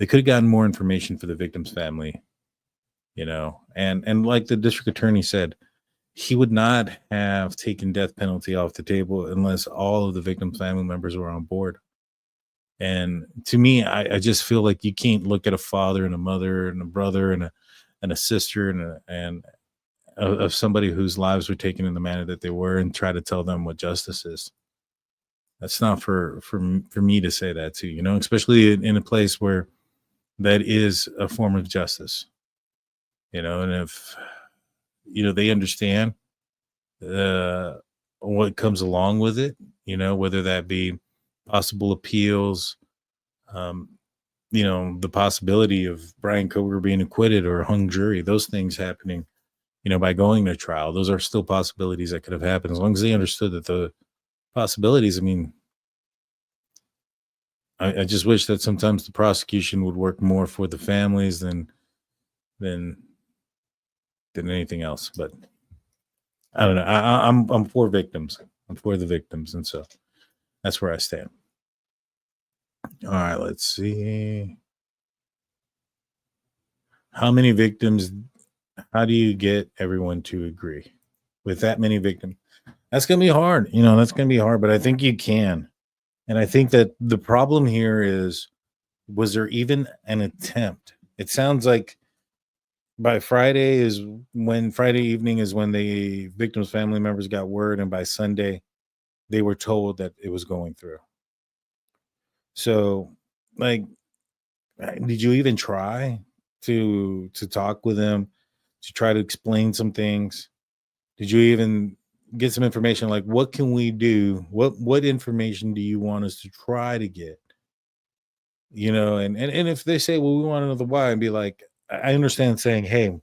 could have gotten more information for the victim's family, and like the district attorney said, he would not have taken death penalty off the table unless all of the victim's family members were on board. And to me, I just feel like you can't look at a father and a mother and a brother and a sister and of somebody whose lives were taken in the manner that they were and try to tell them what justice is. That's not for me to say that to, especially in a place where that is a form of justice, and if, they understand, what comes along with it, whether that be possible appeals, the possibility of Bryan Kohberger being acquitted or a hung jury, those things happening, by going to trial. Those are still possibilities that could have happened as long as they understood that the possibilities, I just wish that sometimes the prosecution would work more for the families than anything else. But I don't know. I'm for victims. I'm for the victims, and so that's where I stand. All right, let's see. How many victims? How do you get everyone to agree with that many victims? That's gonna be hard. That's gonna be hard. But I think you can, and I think that the problem here is, was there even an attempt? It sounds like by Friday evening is when the victims' family members got word, and by Sunday, they were told that it was going through. So, did you even try to talk with them, to try to explain some things? Did you even get some information? Like, what can we do? What information do you want us to try to get? And if they say, well, we want to know the why, and be like, I understand saying, hey,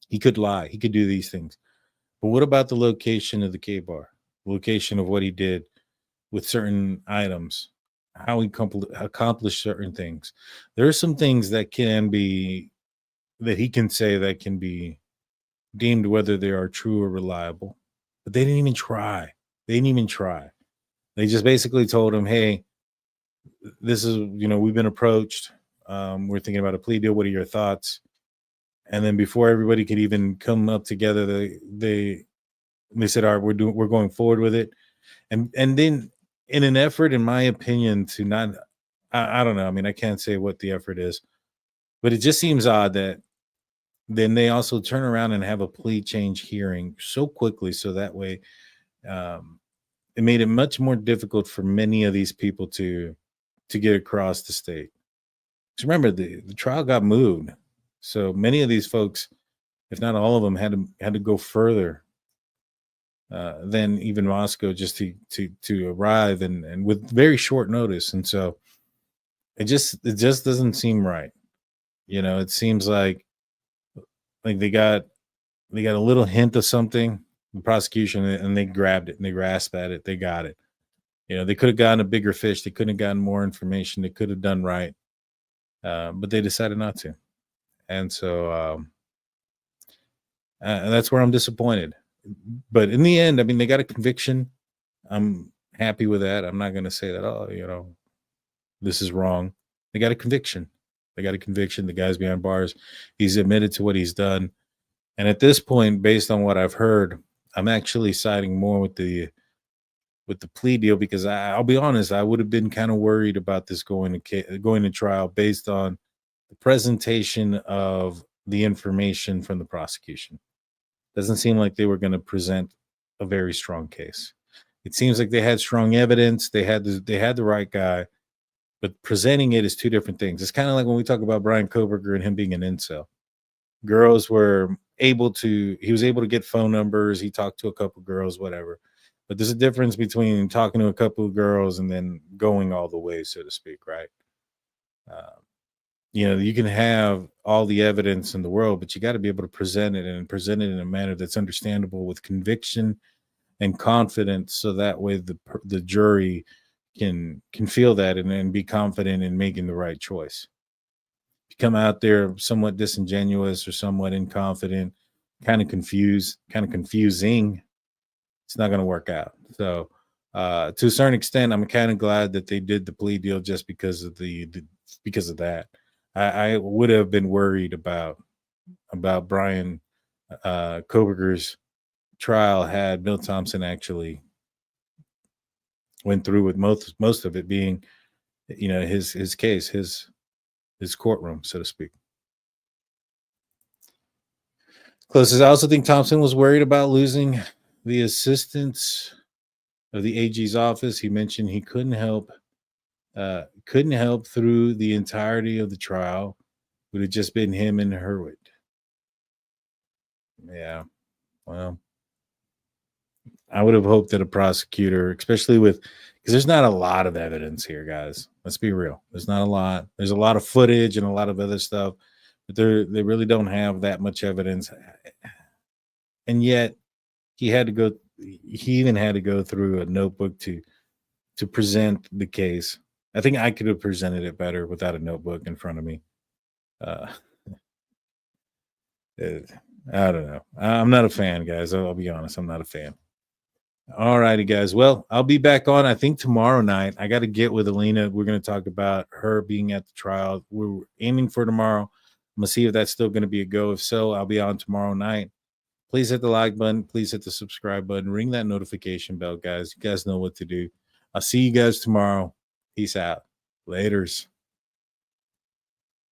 he could lie, he could do these things, but what about the location of the K-bar, location of what he did with certain items, how he accomplished certain things? There are some things that he can say that can be deemed whether they are true or reliable, but they didn't even try. They just basically told him, hey, this is, we've been approached. We're thinking about a plea deal. What are your thoughts? And then before everybody could even come up together, they said, all right, we're going forward with it. And then in an effort, in my opinion, to not, I don't know. I can't say what the effort is, but it just seems odd that then they also turn around and have a plea change hearing so quickly. So that way, it made it much more difficult for many of these people to get across the state. Because remember, the trial got moved. So many of these folks, if not all of them, had to go further than even Moscow just to arrive, and with very short notice. And so it just doesn't seem right. It seems like they got a little hint of something, the prosecution, and they grabbed it and they grasped at it. They got it. They could have gotten a bigger fish. They could have gotten more information. They could have done right. But they decided not to. And so that's where I'm disappointed. But in the end, they got a conviction. I'm happy with that. I'm not going to say that, this is wrong. They got a conviction. The guy's behind bars. He's admitted to what he's done. And at this point, based on what I've heard, I'm actually siding more with the plea deal, because I'll be honest, I would have been kind of worried about this going to trial based on the presentation of the information from the prosecution. Doesn't seem like they were going to present a very strong case. It seems like they had strong evidence. They had the right guy, but presenting it is two different things. It's kind of like when we talk about Bryan Kohberger and him being an incel. Girls were he was able to get phone numbers. He talked to a couple girls, whatever. But there's a difference between talking to a couple of girls and then going all the way, so to speak, right? You can have all the evidence in the world, but you got to be able to present it in a manner that's understandable with conviction and confidence, so that way the jury can feel that and be confident in making the right choice. If you come out there somewhat disingenuous or somewhat inconfident, kind of confusing, it's not going to work out. So to a certain extent, I'm kind of glad that they did the plea deal just because of that. I would have been worried about Bryan Kohberger's trial had Bill Thompson actually went through with most of it being, his case, his courtroom, so to speak. Closest, I also think Thompson was worried about losing the assistance of the AG's office. He mentioned he couldn't help through the entirety of the trial. Would have just been him and Hurwitz. Yeah, well, I would have hoped that a prosecutor, especially with, because there's not a lot of evidence here, guys. Let's be real. There's not a lot. There's a lot of footage and a lot of other stuff, but they really don't have that much evidence. And yet he even had to go through a notebook to present the case. I think I could have presented it better without a notebook in front of me. I don't know. I'm not a fan, guys. I'll be honest. I'm not a fan. All righty, guys. Well, I'll be back on, I think, tomorrow night. I got to get with Alina. We're going to talk about her being at the trial. We're aiming for tomorrow. I'm going to see if that's still going to be a go. If so, I'll be on tomorrow night. Please hit the like button. Please hit the subscribe button. Ring that notification bell, guys. You guys know what to do. I'll see you guys tomorrow. Peace out. Laters.